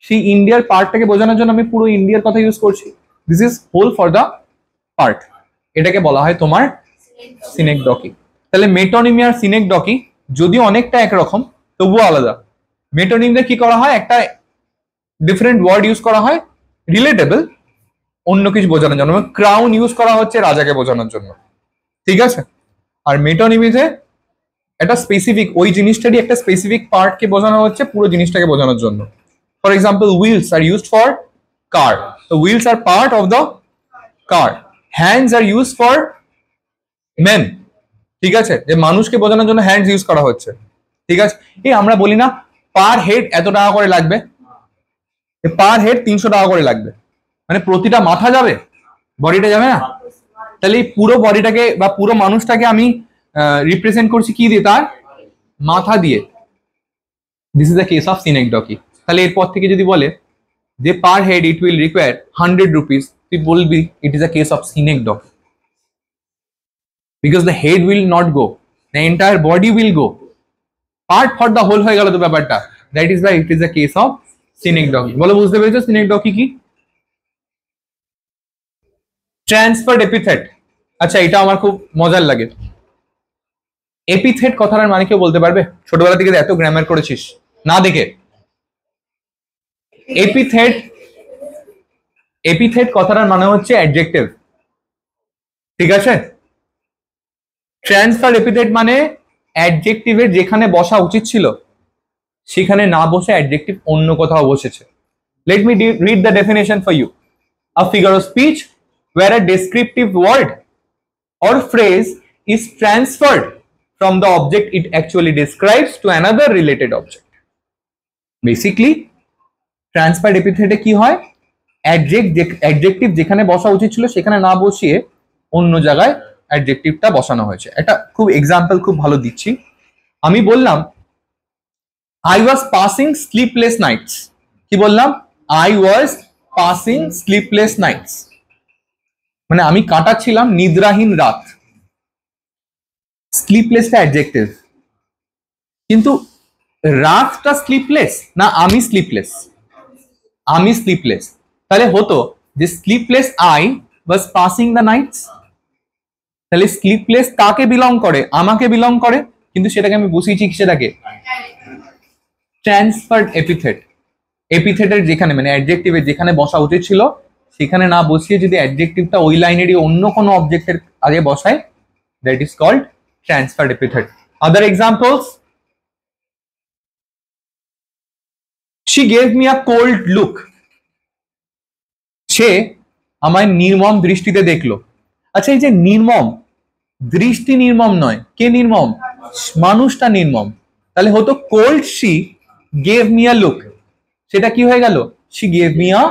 A: সেই ইন্ডিয়ার পার্টটাকে বোঝানোর জন্য আমি পুরো ইন্ডিয়ার কথা ইউজ করছি। This is whole for the part. এটাকে বলা হয় তোমার সিনেকডকি। তাহলে মেটোনিমি আর সিনেকডকি যদিও অনেকটা একরকম, তবুও আলাদা। মেটোনিমে কি করা হয়, একটা ডিফারেন্ট ওয়ার্ড ইউজ করা হয় রিলেটেবল অন্য কিছু বোঝানোর জন্য। ক্রাউন ইউজ করা হচ্ছে রাজাকে বোঝানোর জন্য। ঠিক আছে? আর মেটোনিমিতে একটা স্পেসিফিক ওই জিনিসটারই একটা স্পেসিফিক পার্টকে বোঝানো হচ্ছে পুরো জিনিসটাকে বোঝানোর জন্য। For example, wheels are used for car. The wheels are part of the car. Hands are used for men. ঠিক আছে, যে মানুষকে বোঝানোর জন্য হ্যান্ডস ইউজ করা হচ্ছে। ঠিক আছে, এই আমরা বলি না পার হেড এত টাকা করে লাগবে, পার হেড 300 টাকা করে লাগবে, মানে প্রতিটা মাথা যাবে, বডিটা যাবে না। তাহলে এই পুরো বডিটাকে বা পুরো মানুষটাকে আমি রিপ্রেজেন্ট করছি কি দিয়ে, তার মাথা দিয়ে। This is the case of synecdoche. তাহলে এরপর থেকে যদি বলে যে per head it will require 100 rupees, তুই বলবি it is a case of synecdoche, because the head will not go, the entire body will go, part for the whole হয়ে গেল তো ব্যাপারটা। That is why it is a case of synecdoche. বলো বুঝতে পেরেছো synecdoche কি? Transferred epithet. আচ্ছা, এটা আমার খুব মজার লাগে। এপিথেট কথাটার মানে কেউ বলতে পারবে? ছোটবেলা থেকে এত গ্রামার করেছিস না দেখে। এপিথেট, এপিথেট কথাটার মানে হচ্ছে অ্যাডজেক্টিভ। ঠিক আছে, ট্রান্সফার এপিথেট মানে অ্যাডজেক্টিভের যেখানে বসা উচিত ছিল সেখানে না বসে অ্যাডজেক্টিভ অন্য কোথাও বসেছে। Let me read the definition for you. A figure of speech where a descriptive word or phrase is transferred from the object it actually describes to another related object. Basically, transferred epithet কি হয়, adjective যেখানে বসা উচিত ছিল সেখানে না বসিয়ে অন্য জায়গায় অ্যাডজেক্টিভটা বসানো হয়েছে। এটা খুব এক্সাম্পল খুব ভালো দিচ্ছি। আমি বললাম I was passing sleepless nights. কি বললাম? I was passing sleepless nights, মানে আমি কাটাচ্ছিলাম নিদ্রাহীন রাত। স্লিপলেসটা অ্যাডজেক্টিভ, কিন্তু রাতটা স্লিপলেস না আমি স্লিপলেস? আমি স্লিপলেস। তাহলে হতো যে sleepless I was passing the nights. তাহলে স্লিপলেস কাকে বিলং করে? আমাকে বিলং করে, কিন্তু সেটাকে আমি বসিয়েছি সেটাকে ট্রান্সফার্ড এপিথেট। এপিথেটের যেখানে মানে অ্যাডজেক্টিভের যেখানে বসা উচিত ছিল সেখানে না বসিয়ে যদি অ্যাডজেক্টিভটা ওই লাইনেরই অন্য কোনো অবজেক্টের আগে বসায়, that is called transferred epithet. Other examples, she gave me a cold look. সে আমায় নির্মম দৃষ্টিতে দেখলো। আচ্ছা, এই যে নির্মম, দৃষ্টি নির্মম নয়, কে নির্মম? মানুষটা নির্মম। তাহলে হতো cold she gave me a look, সেটা কি হয়ে গেল? She gave me a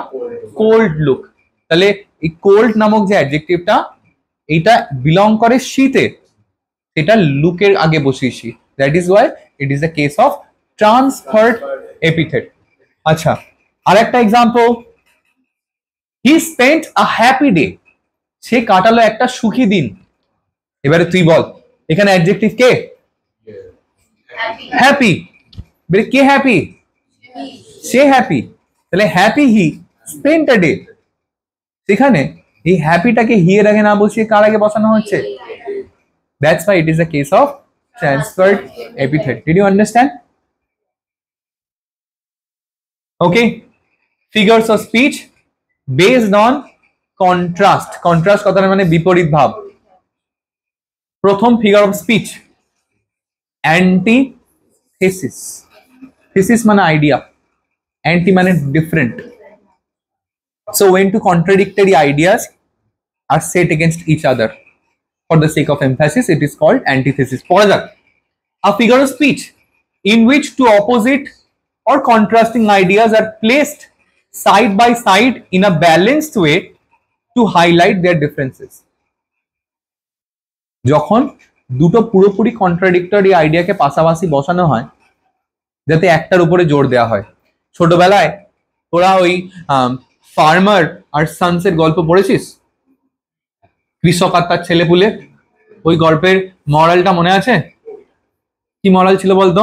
A: cold look. তাহলে এই কোল্ড নামক যে অ্যাডজেক্টিভটা এইটা বিলং করে শীতে, এটা লুকের আগে বসিয়েছি। That is why it is the case of transferred epithet. আচ্ছা, আর একটা example, he spent a happy day, সে কাটালো একটা সুখী দিন। এবারে তুই বল এখানে অ্যাডজেক্টিভ কে? হ্যাপি। কে হ্যাপি? সে হ্যাপি। তাহলে happy he spent a day, সেখানে এই হ্যাপিটাকে হি এর আগে না বসিয়ে কার আগে বসানো হচ্ছে? That's why it is the case of transferred epithet. Did you understand? Okay, figures of speech based on contrast. Contrast কথাটা মানে বিপরীত ভাব। প্রথম figure of speech antithesis. Thesis মানে আইডিয়া, অ্যান্টি মানে different. So when two contradictory ideas are set against each other, for the sake of emphasis, it is called antithesis. পড়া যাক। A figure of speech in which two opposite or contrasting ideas are placed side by side in a balanced way to highlight their differences. যখন দুটো পুরোপুরি contradictory আইডিয়াকে পাশাপাশি বসানো হয় যাতে একটার উপরে জোর দেওয়া হয়। ছোটবেলায় তোরা ওই ফার্মার আর সানসের গল্প পড়েছিস? কৃষক আর তার ছেলেপুলে, ওই গল্পের মরালটা মনে আছে? কি মরাল ছিল বলতো?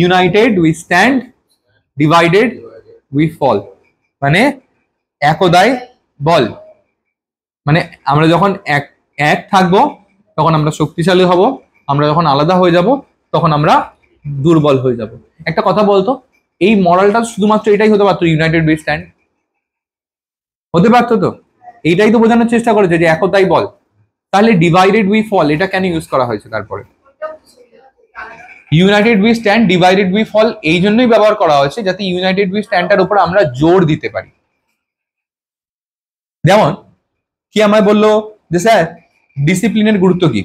A: United we stand, divided we fall. মানে একদায় বল, মানে আমরা যখন এক এক থাকবো তখন আমরা শক্তিশালী হব, আমরা যখন আলাদা হয়ে যাব তখন আমরা দুর্বল হয়ে যাব। একটা কথা বলতো, এই মরালটা শুধুমাত্র এটাই হতে পারতো, ইউনাইটেড উই স্ট্যান্ড হতে পারতো তো? এইটাই তো বোঝানোর চেষ্টা করেছে যে একতাই বল। তাহলে ডিভাইডেড উই ফল এটা কেন ইউজ করা হয়েছে? তারপরে united we stand, divided we fall এই জন্যই ব্যবহার করা হয়েছে যাতে ইউনাইটেড উই স্ট্যান্ডটার উপর আমরা জোর দিতে পারি। যেমন কি আমায় বললো যে স্যার ডিসিপ্লিনের গুরুত্ব কি?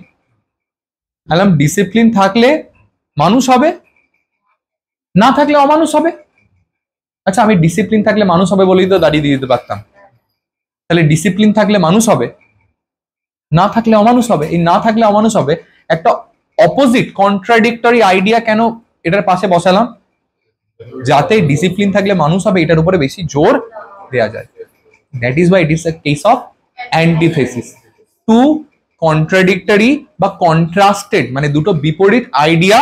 A: বললাম ডিসিপ্লিন থাকলে মানুষ হবে, না থাকলে অমানুষ হবে। আচ্ছা, আমি ডিসিপ্লিন থাকলে মানুষ হবে বলেই তো দাঁড়িয়ে দিয়ে দিতে পারতাম। তাহলে ডিসিপ্লিন থাকলে মানুষ হবে, না থাকলে অমানুষ হবে। এই না থাকলে অমানুষ হবে একটা অপোজিট কন্ট্রাডিক্টরি আইডিয়া কেন এটার পাশে বসালাম? যাতে ডিসিপ্লিন থাকলে মানুষ হবে এটার উপরে বেশি জোর দেয়া যায়। That is why it is a case of antithesis. Two contradictory বা কন্ট্রাস্টেড মানে দুটো বিপরীত আইডিয়া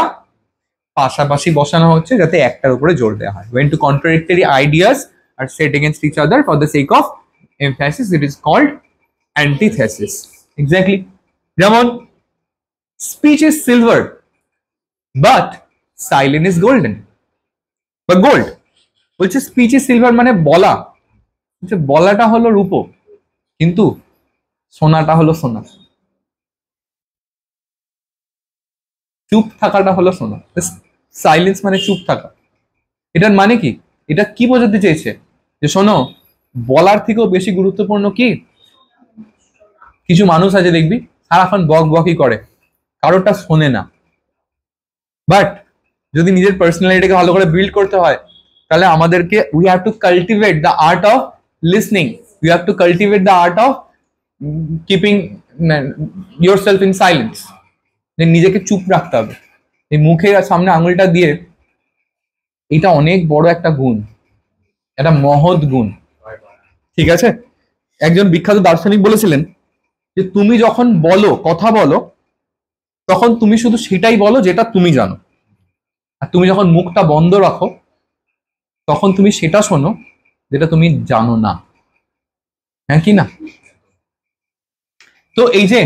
A: পাশাপাশি বসানো হচ্ছে যাতে একটার উপরে জোর দেওয়া হয়। when two contradictory ideas are set against each other for the sake of emphasis, it is called antithesis. Exactly. যেমন speech is silver but silence is golden বা গোল্ড। বলছে স্পিচ ইজ সিলভার মানে বলা, বলছে বলাটা হলো রূপো কিন্তু সোনাটা হলো সোনা, চুপ থাকাটা হলো সোনা। সাইলেন্স মানে চুপ থাকা। এটার মানে কি? এটা কি বোঝাতে চেয়েছে? যে শোনো, বলার থেকেও বেশি গুরুত্বপূর্ণ কি, কিছু মানুষ আছে দেখবি সারাক্ষণ বক বকই করে, কারোরটা শোনে না। বাট যদি নিজের পার্সোনালিটিকে ভালো করে বিল্ড করতে হয় তাহলে আমাদেরকে we have to cultivate the art of listening, we have to cultivate the art of keeping yourself in silence. নিজেকে চুপ রাখতে হবে। এই মুখের সামনে আঙুলটা দিয়ে, এটা অনেক বড় একটা গুণ, একটা মহৎ গুণ। ঠিক আছে? একজন বিখ্যাত দার্শনিক বলেছিলেন যে তুমি যখন বলো, কথা বলো, তখন তুমি শুধু সেটাই বলো যেটা তুমি জানো, আর তুমি যখন মুখটা বন্ধ রাখো তখন তুমি সেটা শোনো যেটা তুমি জানো না। হ্যাঁ কি না? তো এই যে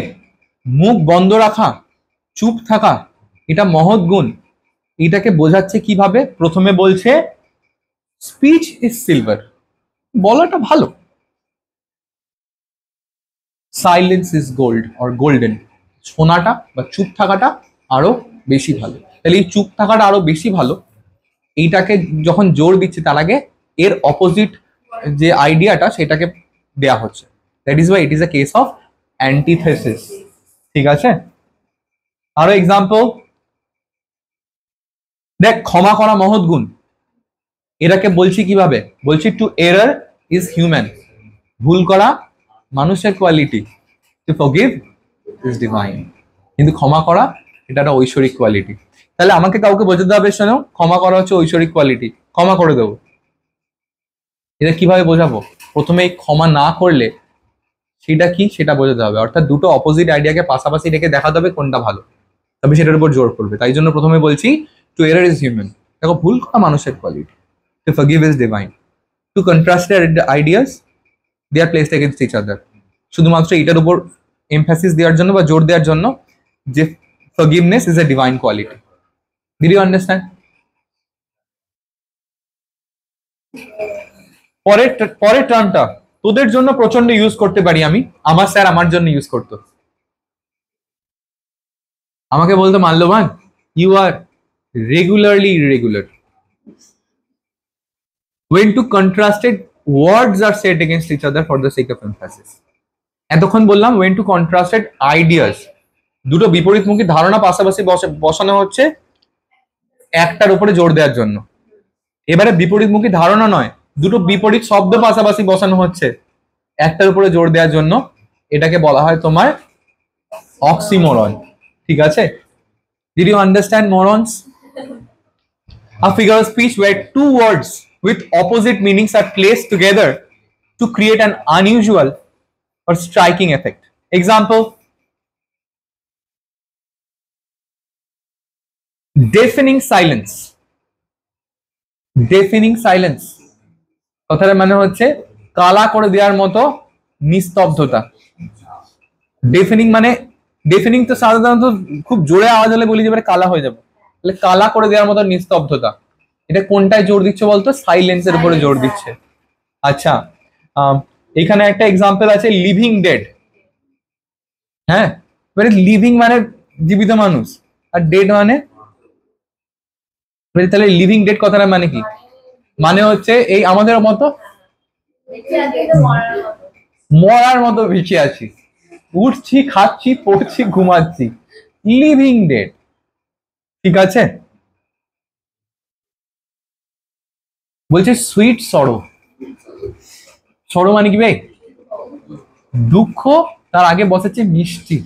A: মুখ বন্ধ রাখা, চুপ থাকা, এটা মহৎ গুণ। এটাকে বোঝাচ্ছে কিভাবে? প্রথমে বলছে স্পিচ ইজ সিলভার, বলাটা ভালো, silence is gold or golden, শোনাটা বা চুপ থাকাটা আরো বেশি ভালো। তাহলে এই চুপ থাকাটা আরো বেশি ভালো, এইটাকে যখন জোর দিচ্ছে তার আগে এর অপোজিট যে আইডিয়াটা সেটাকে দেয়া হচ্ছে। That is why it is a case of antithesis. ঠিক আছে? আরো এক্সাম্পল দেখ, ক্ষমা করা মহৎ গুণ। এটাকে বলছি কিভাবে? বলছি টু এরর ইজ হিউম্যান, ভুল করা মানুষের quality, to forgive is divine. কিন্তু ক্ষমা করা এটা একটা ঐশ্বরিক কোয়ালিটি। তাহলে আমাকে কাউকে বোঝাতে হবে, শোনো ক্ষমা করা হচ্ছে ঐশ্বরিক কোয়ালিটি, ক্ষমা করে দেবো। এটা কিভাবে বোঝাবো? প্রথমে ক্ষমা না করলে সেটা কি সেটা বোঝাতে হবে। অর্থাৎ দুটো অপোজিট আইডিয়াকে পাশাপাশি রেখে দেখাতে হবে কোনটা ভালো, তবে সেটার উপর জোর করবে। তাই জন্য প্রথমে বলছি টু এরর ইজ হিউম্যান, দেখো ভুল করা মানুষের quality, to forgive is divine. Two contrasted ideas they are placed against each other, শুধুমাত্র এটার উপর এমফাসিস দেওয়ার জন্য বা জোর দেওয়ার জন্য যে forgiveness is a divine quality. Did you understand? পরের টার্মটা তোদের জন্য প্রচন্ড ইউজ করতে পারি আমি, আমার স্যার আমার জন্য ইউজ করতো। আমাকে বলতো Malyaban you are regularly irregular. when two contrasted words are set against each other for the sake of emphasis. এতক্ষণ বললাম when two contrasted ideas, দুটো বিপরীতমুখী ধারণা পাশাপাশি বসানো হচ্ছে একটার উপরে জোর দেওয়ার জন্য। এবারে বিপরীতমুখী ধারণা নয়, দুটো বিপরীত শব্দ পাশাপাশি বসানো হচ্ছে একটার উপরে জোর দেওয়ার জন্য। এটাকে বলা হয় তোমার অক্সিমোরন। ঠিক আছে? Did you understand morons? A figure of speech where two words with opposite meanings are placed together to create an unusual or striking effect. Example: deafening silence. Deafening silence কথার মানে হচ্ছে কালা করে দেওয়ার মতো নিস্তব্ধতা। ডেফেনিং মানে, ডেফেনিং তো সাধারণত খুব জোরে আওয়াজ হলে বলি যে কালা হয়ে যাবে, তাহলে কালা করে দেওয়ার মতো নিস্তব্ধতা, এটা কোনটায় জোর দিচ্ছে বলতো? সাইলেন্সের উপরে জোর দিচ্ছে। আচ্ছা, এখানে একটা এক্সাম্পল আছে লিভিং ডেড। হ্যাঁ, এবারে লিভিং মানে জীবিত মানুষ, আর ডেড মানে, তাহলে লিভিং ডেড কথাটা মানে কি? মানে হচ্ছে এই আমাদের মতো মরার মতো বেঁচে আছি, উঠছি, খাচ্ছি, পড়ছি, ঘুমাচ্ছি, লিভিং ডেড। ঠিক আছে, বলছে সুইট সরো। সরো মানে কি ভাই? দুঃখ, তার আগে বসাচ্ছে মিষ্টি,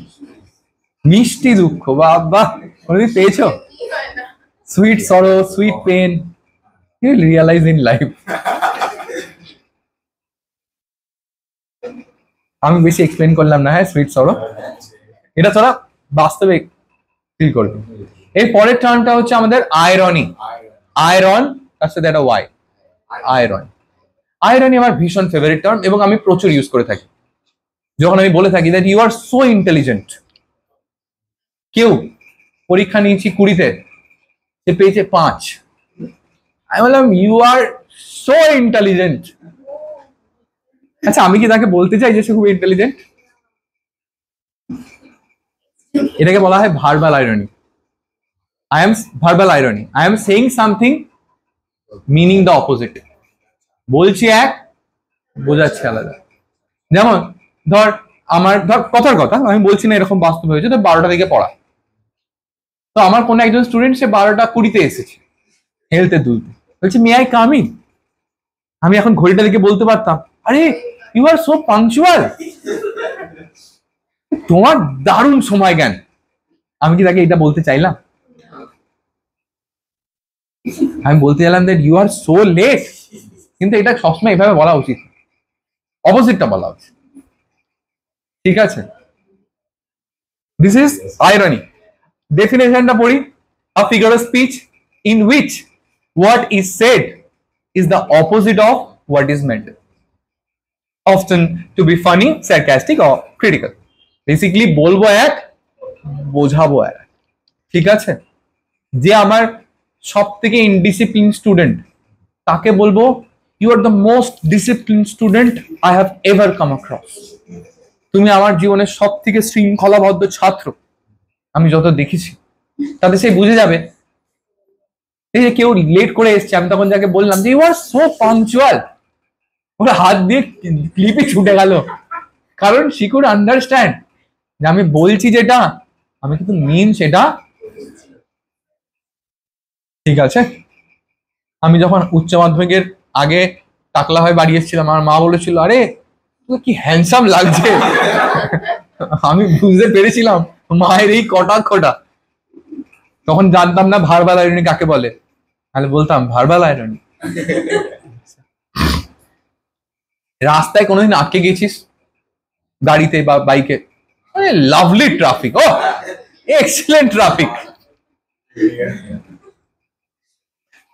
A: মিষ্টি দুঃখ। বাবা, কোনোদিন পেয়েছো? Sweet sorrow, sweet pain, you will realize in life. আমি বেশি এক্সপ্লেন করলাম না, হ্যাঁ, সুইট সরো, এটা তোরা বাস্তবে ফিল করবে। এর পরের টার্মটা হচ্ছে আমাদের আয়রনি। আয়রন, তার সাথে একটা ওয়াই, আয়রন। আয়রনি আমার ভীষণ ফেভারিট টার্ম এবং আমি প্রচুর ইউজ করে থাকি। যখন আমি বলে থাকি that you are so intelligent, কেউ পরীক্ষা নিয়েছি 20-তে, সে পেয়েছে 5, আমি বললাম ইউ আর সো ইন্টেলিজেন্ট। আচ্ছা, আমি কি তাকে বলতে চাই যে সে খুব ইন্টেলিজেন্ট? এটাকে বলা হয় verbal irony. I am verbal irony. I am saying something meaning the opposite. বলছি এক, বোঝাচ্ছি আলাদা। যেমন ধর আমার, ধর কথার কথা, আমি বলছি না এরকম বাস্তব হয়েছে, তো 12টা থেকে পড়া, তো আমার কোনো একজন স্টুডেন্ট সে 12:20 এসেছে হেলথে দুলতে, বলছি মে আই কাম ইন। আমি এখন ঘড়িটা দেখে বলতে পারতাম, আরে ইউ আর সো পাংচুয়াল, তোমার দারুণ সময় জ্ঞান। আমি কি তাকে এটা বলতে চাইলাম? আমি বলতে চাইলাম that you are so late, কিন্তু এটা সবসময় এভাবে বলা উচিত, অপোজিটটা বলা উচিত। ঠিক আছে, দিস ইজ আইরনি। ডেফিনেশনটা পড়ি, a figure of speech in which what is said is the opposite of what is meant, often to be funny, sarcastic or critical. Basically বলবো এক, বোঝাবো এক। ঠিক আছে, যে আমার সব থেকে ইনডিসিপ্লিন স্টুডেন্ট, তাকে বলবো you are the most discipline student I have ever come across. তুমি আমার জীবনের সব থেকে শৃঙ্খলাবদ্ধ ছাত্র আমি যত দেখেছি। তাতে সে বুঝে যাবে, এই যে কেউ লেট করে এসছে, আমি তখন যাকে বললাম যে ইউ আর সো পাংচুয়াল, ওর হাত দিয়ে ক্লিপে ছুটে গেল, কারণ শি কুড আন্ডারস্ট্যান্ড যে আমি বলছি যেটা, আমি কিন্তু মিন সেটা। ঠিক আছে, আমি যখন উচ্চ মাধ্যমিকের আগে টাকলা হয়ে বাড়ি এসেছিলাম, আমার মা বলেছিল আরে কি হ্যান্ডসাম লাগছে। আমি বুঝতে পেরেছিলাম মায়ের এই কটাক্ষটা। তখন জানতাম না ভার্বাল আইরনি কাকে বলে, তাহলে বলতাম ভার্বাল আইরনি। রাস্তায় কোনোদিন আটকে গেছিস গাড়িতে বা বাইকে, লাভলি ট্রাফিক, ও এক্সিলেন্ট ট্রাফিক,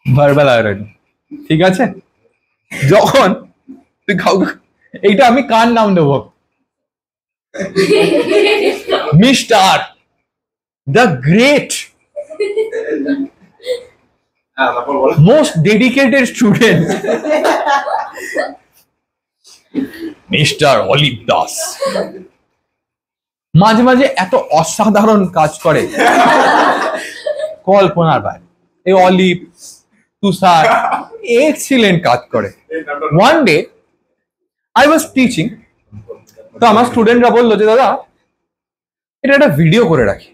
A: ভার্বাল আইরনি। ঠিক আছে, যখন তুই এইটা আমি কার নাম দেবো, mister the great most dedicated student mister olive Das মাঝে মাঝে এত অসাধারণ কাজ করে কল্পনার বাইরে। এই অলিভ, তুষার এক্সিলেন্ট কাজ করে। One day I was teaching, তো আমার স্টুডেন্টরা বললো যে দাদা এটা একটা ভিডিও করে রাখি।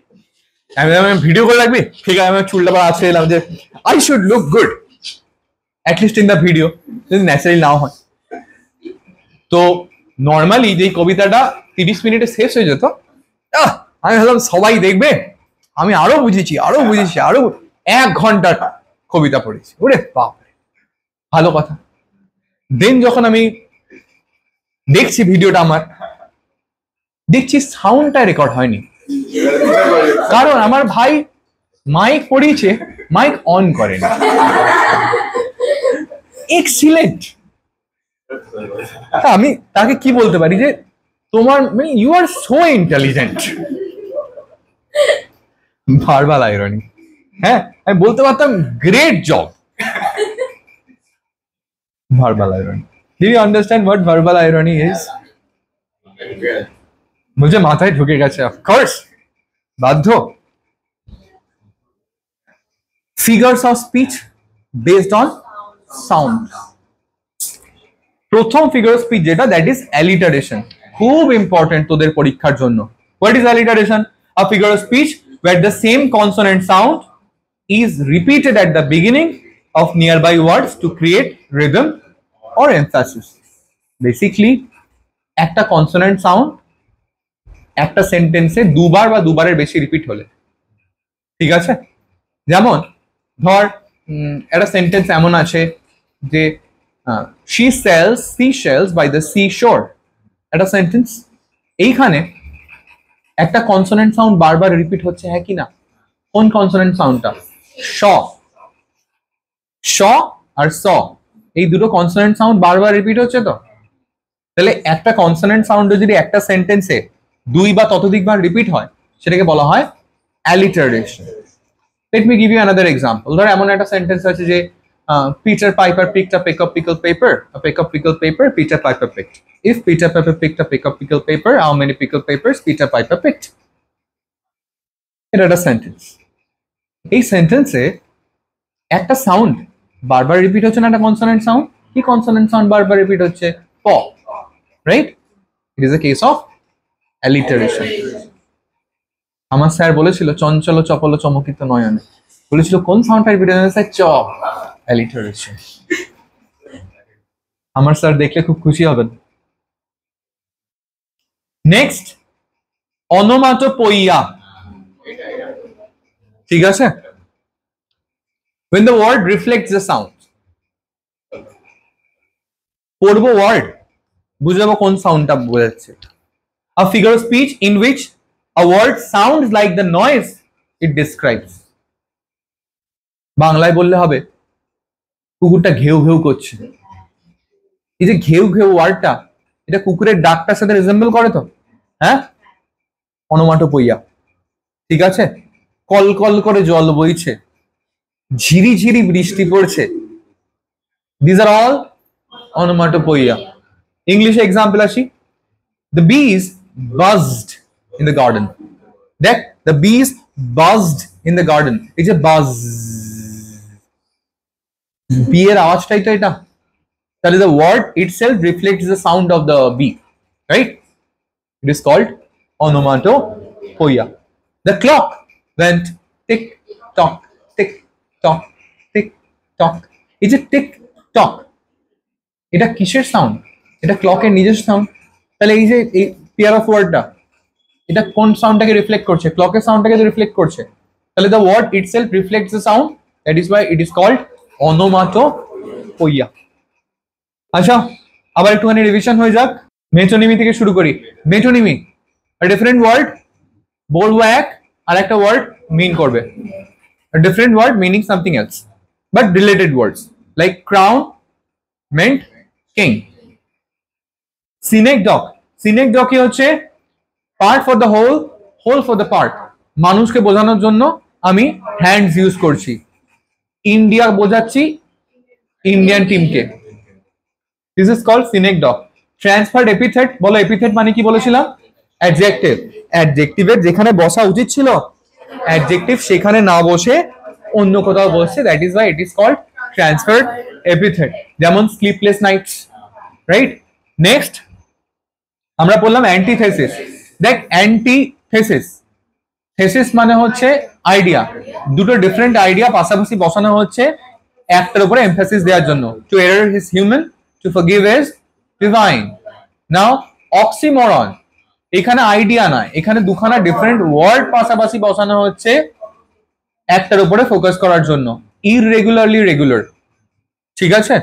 A: আমি ভিডিও করে রাখবি? ঠিক আছে, আমি চুলটা বা আছে এলাম যে I should look good at least in the video, যদি ন্যাচারালি নাও হয়। তো নর্মালি যে কবিতাটা 30 মিনিটে শেষ হয়ে যেত, আমি ভাবলাম সবাই দেখবে, আমি আরো বুঝেছি আরো 1 ঘন্টার কবিতা পড়েছি। ওরে বাপ, ভালো কথা। দেন যখন আমি দেখছি ভিডিওটা, আমার দেখছি সাউন্ডটা রেকর্ড হয়নি, কারণ আমার ভাই মাইক পড়িয়েছে, মাইক অন করেনি। এক্সিলেন্ট। আমি তাকে কি বলতে পারি যে তোমার মানে you are so intelligent. Verbal irony. হ্যাঁ, আমি বলতে পারতাম great job. Verbal irony. Do you understand what verbal irony is? মুঝে মাথায় ঢুকে গেছে, অফকোর্স, বাধ্য। Figures of speech based on sound. প্রথম ফিগার অফ স্পিচ যেটা, দ্যাট ইজ অ্যালিটারেশন। খুব ইম্পর্টেন্ট তোদের পরীক্ষার জন্য। What is alliteration? A figure of speech where the same consonant sound is repeated at the beginning of nearby words to create rhythm or emphasis. Basically, একটা consonant sound একটা সেন্টেন্সে দুবার বা দুবারের বেশি রিপিট হলে, ঠিক আছে? যেমন ধর একটা সেন্টেন্স এমন আছে যে she sells seashells by the seashore, একটা সেন্টেন্স, এইখানে একটা কনসোনেন্ট সাউন্ড বারবার রিপিট হচ্ছে, হ্যাঁ কি না? কোন কনসোনেন্ট সাউন্ডটা? শ। শ আর স, এই দুটো কনসোনেন্ট সাউন্ড বারবার রিপিট হচ্ছে। তো তাহলে একটা কনসোনেন্ট সাউন্ড যদি একটা সেন্টেন্সে দুই বা ততোধিকবার রিপিট হয়, সেটাকে বলা হয় alliteration. Let me give you another example. ধর এমন একটা সেন্টেন্স আছে যে Peter Piper picked a pickled paper. A pickled paper Peter Piper picked. If Peter Piper picked a pickled paper, how many pickled papers Peter Piper picked? এটা একটা sentence. এই সেন্টেন্সে একটা সাউন্ড বারবার রিপিট হচ্ছে না, একটা কনসোনেন্ট সাউন্ড। কি কনসোনেন্ট সাউন্ড বারবার রিপিট হচ্ছে? প, right? It is a case of alliteration. আমার স্যার বলেছিল চঞ্চল চপল চমকিত নয়নে, বলেছিল কোন সাউন্ডটা রিপিট হচ্ছে? চ, অ্যালিটারেশন। আমার স্যার দেখলে খুব খুশি হবেন। নেক্সট, অনোমাটোপইয়া, ঠিক আছে? when the word reflects the sound, পড়বো ওয়ার্ড, বুঝে যাবো কোন সাউন্ডটা বোঝাচ্ছে। a figure of speech in which a word sounds like the noise it describes. বাংলায় বললে হবে কুকুরটা ঘেউ ঘেউ করছে। এই যে ঘেউ ঘেউ ওয়ার্ডটা, এটা কুকুরের ডাকটার সাথে রিজেম্বল করে তো, হ্যাঁ? অনোমাটোপইয়া, ঠিক আছে? কল কল করে জল বইছে, ঝিরি ঝিরি বৃষ্টি পড়ছে, দিস আর অল অনোমাটোপইয়া। ইংলিশে এক্সাম্পল আসি, the bees buzzed in the garden. দেখ, the bees buzzed in the garden, এই যে বাজ, বিয়ের আওয়াজটাই তো এটা। তাহলে the word itself reflects the sound of the bee, right? It is called onomatopoeia. The clock went tick tock, tick tock, tick tock. এই যে টিক টক, এটা কিসের সাউন্ড? এটা ক্লকের নিজস্ব সাউন্ড। তাহলে এই যে এই পেয়ার অফ ওয়ার্ডটা, এটা কোন সাউন্ডটাকে রিফ্লেক্ট করছে? ক্লকের সাউন্ডটাকে রিফ্লেক্ট করছে। তাহলে the word itself reflects the sound, that is why it is called onomatopoeia. আচ্ছা, আবার একটুখানি রিভিশন হয়ে যাক। মেটোনিমি থেকে শুরু করি। মেটোনিমি, a different word বলবো এক, আর একটা ওয়ার্ড মিন করবে a different word meaning something else but related words, like crown meant king. synecdoche, synecdoche হচ্ছে part for the whole, whole for the part। মানুষকে বোঝানোর জন্য আমি হ্যান্ডস ইউজ করছি। ইন্ডিয়া বোঝাচ্ছি ইন্ডিয়ান টিমকে, this is called synecdoche. Transferred epithet, বলো epithet মানে কি বলেছিলাম? অ্যাডজেক্টিভ। অ্যাডজেক্টিভের যেখানে বসা উচিত ছিল অ্যাডজেক্টিভ সেখানে না বসে অন্য কোথাও বসছে, that is why it is called transferred epithet. যেমন স্লিপলেস নাইটস, রাইট? নেক্সট আমরা বললাম অ্যান্টিথেসিস। দেখ, অ্যান্টিথেসিস, থেসিস মানে হচ্ছে আইডিয়া, দুটো ডিফারেন্ট আইডিয়া পাশাপাশি বসানো হচ্ছে একটার উপরে এমফাসিস দেওয়ার জন্য। To err is human, to forgive is divine. Now oxymoron, এখানে আইডিয়া নয়, এখানে দুখানা ডিফারেন্ট ওয়ার্ড পাশাপাশি বসানো হচ্ছে একটার উপরে ফোকাস করার জন্য। ইররেগুলারলি রেগুলার, ঠিক আছে?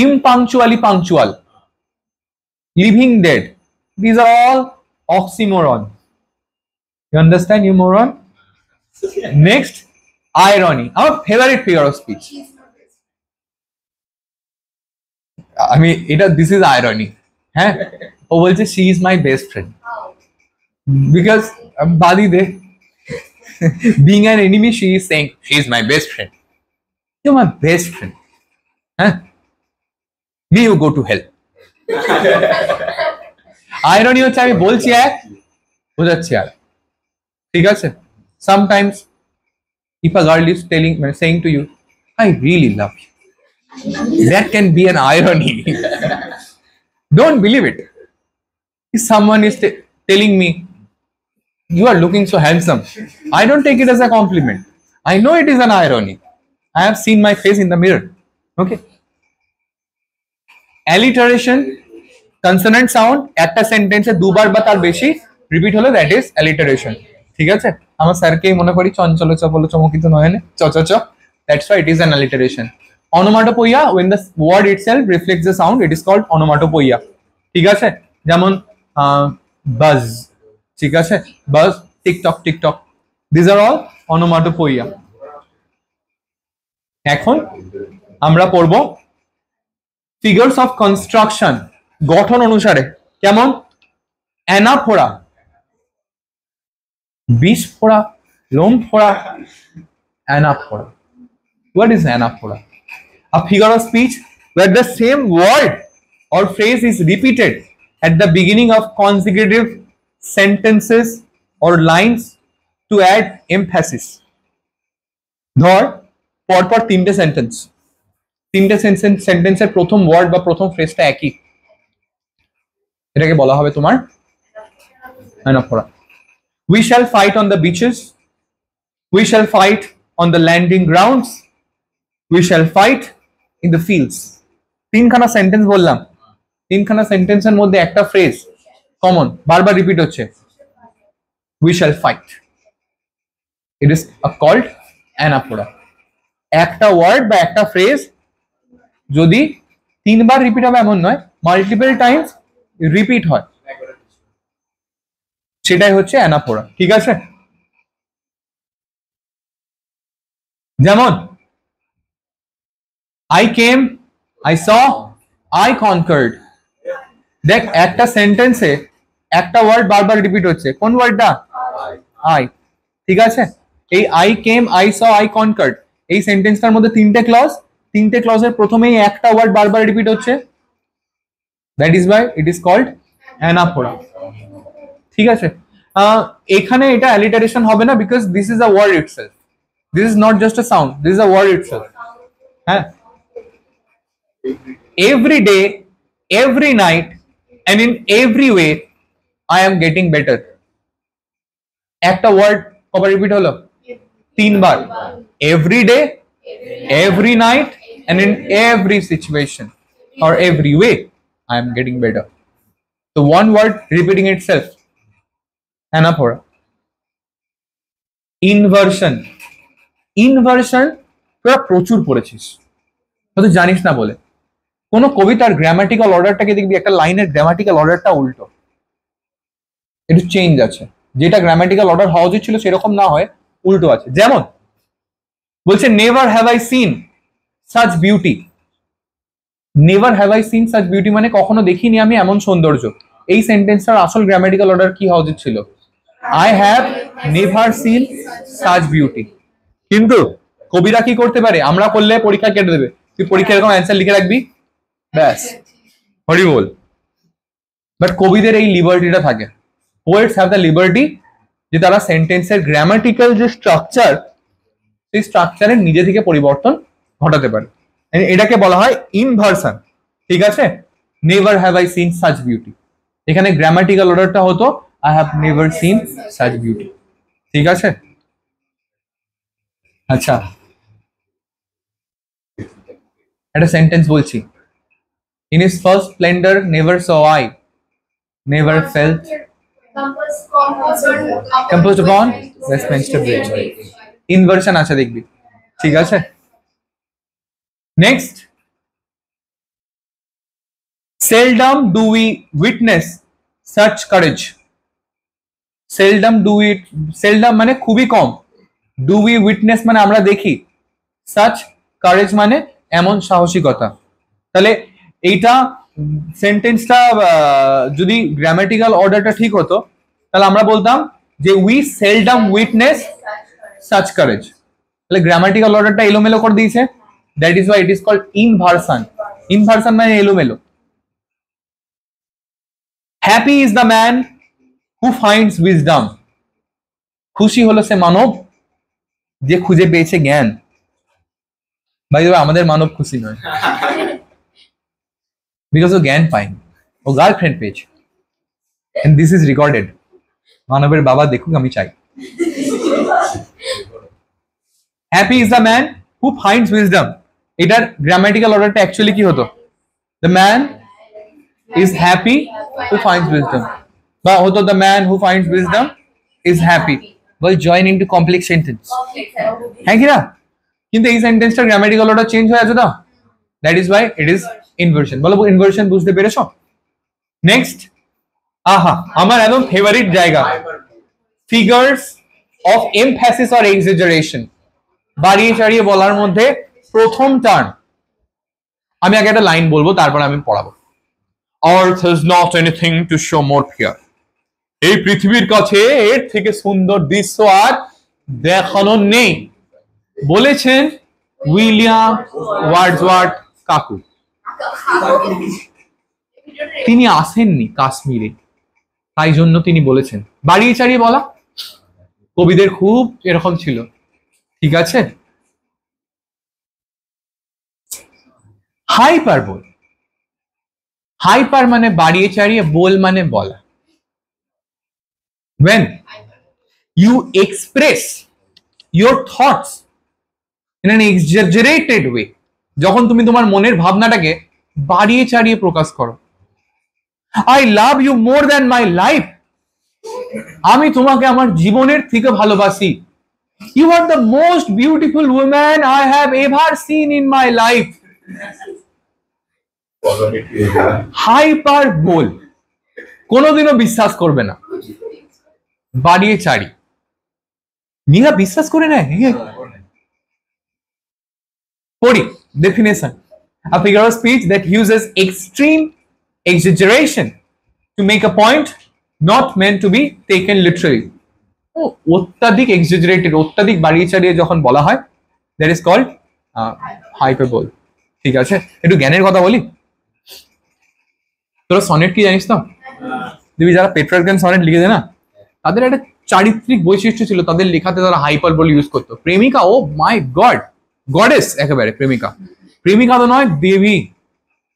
A: Impunctually punctual, living dead, this are all oxymoron. You understand, you moron? Next, irony, our favorite figure of speech. I mean, this is irony. হ্যাঁ, ও বলছে she is my best friend because বাদি দে being an enemy she is saying she is my best friend, you're my best friend, হ্যাঁ, may you go to hell. irony হচ্ছে আমি বলছি এক, বোঝাচ্ছি আর, ঠিক আছে? Sometimes if a girl is saying to you I really love you, that can be an irony. Don't believe it. If someone is telling me You are looking so handsome. I don't take it as a compliment. I know it is an irony. I have seen my face in the mirror. Okay. Alliteration, consonant sound একটা সেন্টেন্সে দুবার বা তার বেশি repeat হলে that is alliteration. ঠিক আছে? আমার স্যারকেই মনে করি চঞ্চল চপল চমকিত নয়নে চ চ চ. That's why it is an alliteration. Onomatopoeia, when the word itself reflects the sound, it is called onomatopoeia. ঠিক আছে? যেমন buzz. ঠিক আছে? Buzz, TikTok TikTok. These are all onomatopoeia. এখন আমরা পড়ব ফিগার্স অফ কনস্ট্রাকশন, গঠন অনুসারে। কেমন? অ্যানাফোরা, বিষ ফোড়া, লোম ফোড়া, anaphora. What is anaphora? A figure of speech where the same word or phrase is repeated at the beginning of consecutive sentences or lines to add emphasis. ধর পরপর তিনটে সেন্টেন্সের প্রথম ওয়ার্ড বা প্রথম ফ্রেজটা একই, এটাকে বলা হবে তোমার anaphora. We shall fight on the beaches. We shall fight on the landing grounds. We shall fight in the fields. তিনখানা সেন্টেন্স বললাম, তিনখানা সেন্টেন্সের মধ্যে একটা ফ্রেজ কমন, বারবার রিপিট হচ্ছে, we shall fight. It is called anaphora. একটা word বা একটা ফ্রেজ যদি তিনবার রিপিট হবে এমন নয়, মাল্টিপল টাইমস রিপিট হয়, সেটাই হচ্ছে অ্যানাফোরা। ঠিক আছে? যেমন I came, I saw, I conquered. দেখ একটা সেন্টেন্সে একটা ওয়ার্ড বারবার রিপিট হচ্ছে, কোন ওয়ার্ডটা? I. ঠিক আছে? এই I came, I saw, I conquered এই সেন্টেন্সটার মধ্যে তিনটে ক্লজের প্রথমেই একটা ওয়ার্ড বারবার রিপিট হচ্ছে, that is why it is called anaphora. ঠিক আছে? এখানে এটা অ্যালিটারেশন হবে না, because this is a word itself, this is not just a sound, this is a word itself. হ্যাঁ, every day, every night, and in every way I am getting better. একটা word কবার repeat হলো? তিনবার। every day, every night, and in every situation or every way I am getting better. So one word repeating itself, anaphora. Inversion, তোরা প্রচুর পড়েছিস, হয়তো জানিস না বলে। কোন কবিতার গ্রামাটিক্যাল অর্ডারটাকে দেখবি, একটা লাইনের গ্রামাটিক্যাল অর্ডারটা উল্টো, একটু চেঞ্জ আছে, যেটা গ্রামাটিক্যাল অর্ডার হওয়া উচিত ছিল সেরকম না হয় উল্টো আছে। যেমন বলছে never have I seen such beauty. Never have I seen such beauty মানে কখনো দেখিনি আমি এমন সৌন্দর্য। এই সেন্টেন্সটার আসল গ্রামাটিক্যাল অর্ডার কি হওয়া উচিত ছিল? I have never seen such beauty. কিন্তু কবিরা কি করতে পারে? আমরা করলে পরীক্ষা কেটে দেবে, তুই পরীক্ষা এরকম অ্যান্সার লিখে রাখবি, ব্যাস হরি বল। বাট কবিদের এই লিবার্টিটা থাকে, পোয়েটস হ্যাভ দ্য লিবার্টি যে তারা সেন্টেন্সের গ্রামাটিক্যাল যে স্ট্রাকচার, সেই স্ট্রাকচারের নিজে থেকে পরিবর্তন ঘটাতে পারে, এটাকে বলা হয় ইনভার্সন। ঠিক আছে? Never have I seen such beauty, এখানে গ্রামাটিক্যাল অর্ডারটা হতো I have never seen such beauty. ঠিক আছে? আচ্ছা, একটা সেন্টেন্স বলছি, in his first splendor never saw I, never felt composed upon Westminster Bridge. Inversion আছে দেখবি। ঠিক আছে? Next, seldom do we witness such courage. seldom মানে খুবই কম, do we witness মানে আমরা দেখি, such courage মানে এমন সাহসিকতা। তাহলে এইটা সেন্টেন্সটা যদি গ্রামাটিক্যাল অর্ডারটা ঠিক হতো, তাহলে আমরা বলতাম যে we seldom witness such courage. তাহলে গ্রামাটিক্যাল অর্ডারটা এলোমেলো করে দিয়েছে, that is why it is called inversion. Inversion মানে এলোমেলো। Happy is the man who finds wisdom. খুশি হলো সে মানব যে খুঁজে পেয়েছে জ্ঞান। ভাই আমাদের মানব খুশি নয়, বিকজ ও জ্ঞান পায়নি, ও গার্লফ্রেন্ড পেয়েছে, and this is recorded মানবের বাবা দেখুক, আমি চাই। Happy is the man who finds wisdom, এটার গ্রামাটিক্যাল অর্ডারটা অ্যাকচুয়ালি কি হতো? The man is happy who finds wisdom, বা হতো the man who finds wisdom is happy. Ball join into complex sentence, হ্যাঁ কি না? কিন্তু এই সেন্টেন্সটার গ্রামাটিক্যাল অর্ডার চেঞ্জ হয়ে আছে তো, that is why it is inversion. বলো ইনভার্সন বুঝতে পেরেছো? নেক্সট, আহা আমার একদম ফেভারিট জায়গা, figures of emphasis or exaggeration. বাড়িয়ে চাড়িয়ে বলার মধ্যে প্রথম টার্ম, আমি আগে একটা লাইন বলবো তারপর আমি পড়াবো। Earth is not anything to show more fear. এই পৃথিবীর কাছে এর থেকে সুন্দর দৃশ্য আর দেখানো নেই, বলেছেন উইলিয়াম ওয়ার্ডসওয়ার্থ কাকু। তিনি আসেননি কাশ্মীরে, তাই জন্য তিনি বলেছেন। বাড়িয়ে চাড়িয়ে বলা কবিদের খুব এরকম ছিল, ঠিক আছে? হাইপারবোল, হাইপার মানে বাড়িয়ে চাড়িয়ে, বোল মানে বলা। when you express your thoughts in an exaggerated way, যখন তুমি তোমার মনের ভাবনাটাকে বাড়িয়ে চাড়িয়ে প্রকাশ করো। I love you more than my life, আমি তোমাকে আমার জীবনের থেকে ভালোবাসি। You are the most beautiful woman I have ever seen in my life. Hyperbole কোনোদিনও বিশ্বাস করবে না, বাড়িয়ে চাড়ি নিরা বিশ্বাস করে নেয়। পড়ি definition, a figure of speech that uses extreme exaggeration to make a point not meant to be taken literally. অত্যাধিক এক্সাজারেটেড, অত্যাধিক বাড়িয়ে চাড়িয়ে যখন বলা হয়, that is called hyperbole, ঠিক আছে? একটু জ্ঞানের কথা বলি, তোরা সনেট কি জানিস তো? তুমি যারা পেট্রার্কান সনেট লিখে দেয় না, তাদের একটা চারিত্রিক বৈশিষ্ট্য ছিল, তাদের লেখাতে তারা হাইপারবোল ইউজ করতো। প্রেমিকা, ও মাই গড, গডেস একেবারে প্রেমিকা। প্রেমিকা তো নয়, দেবী।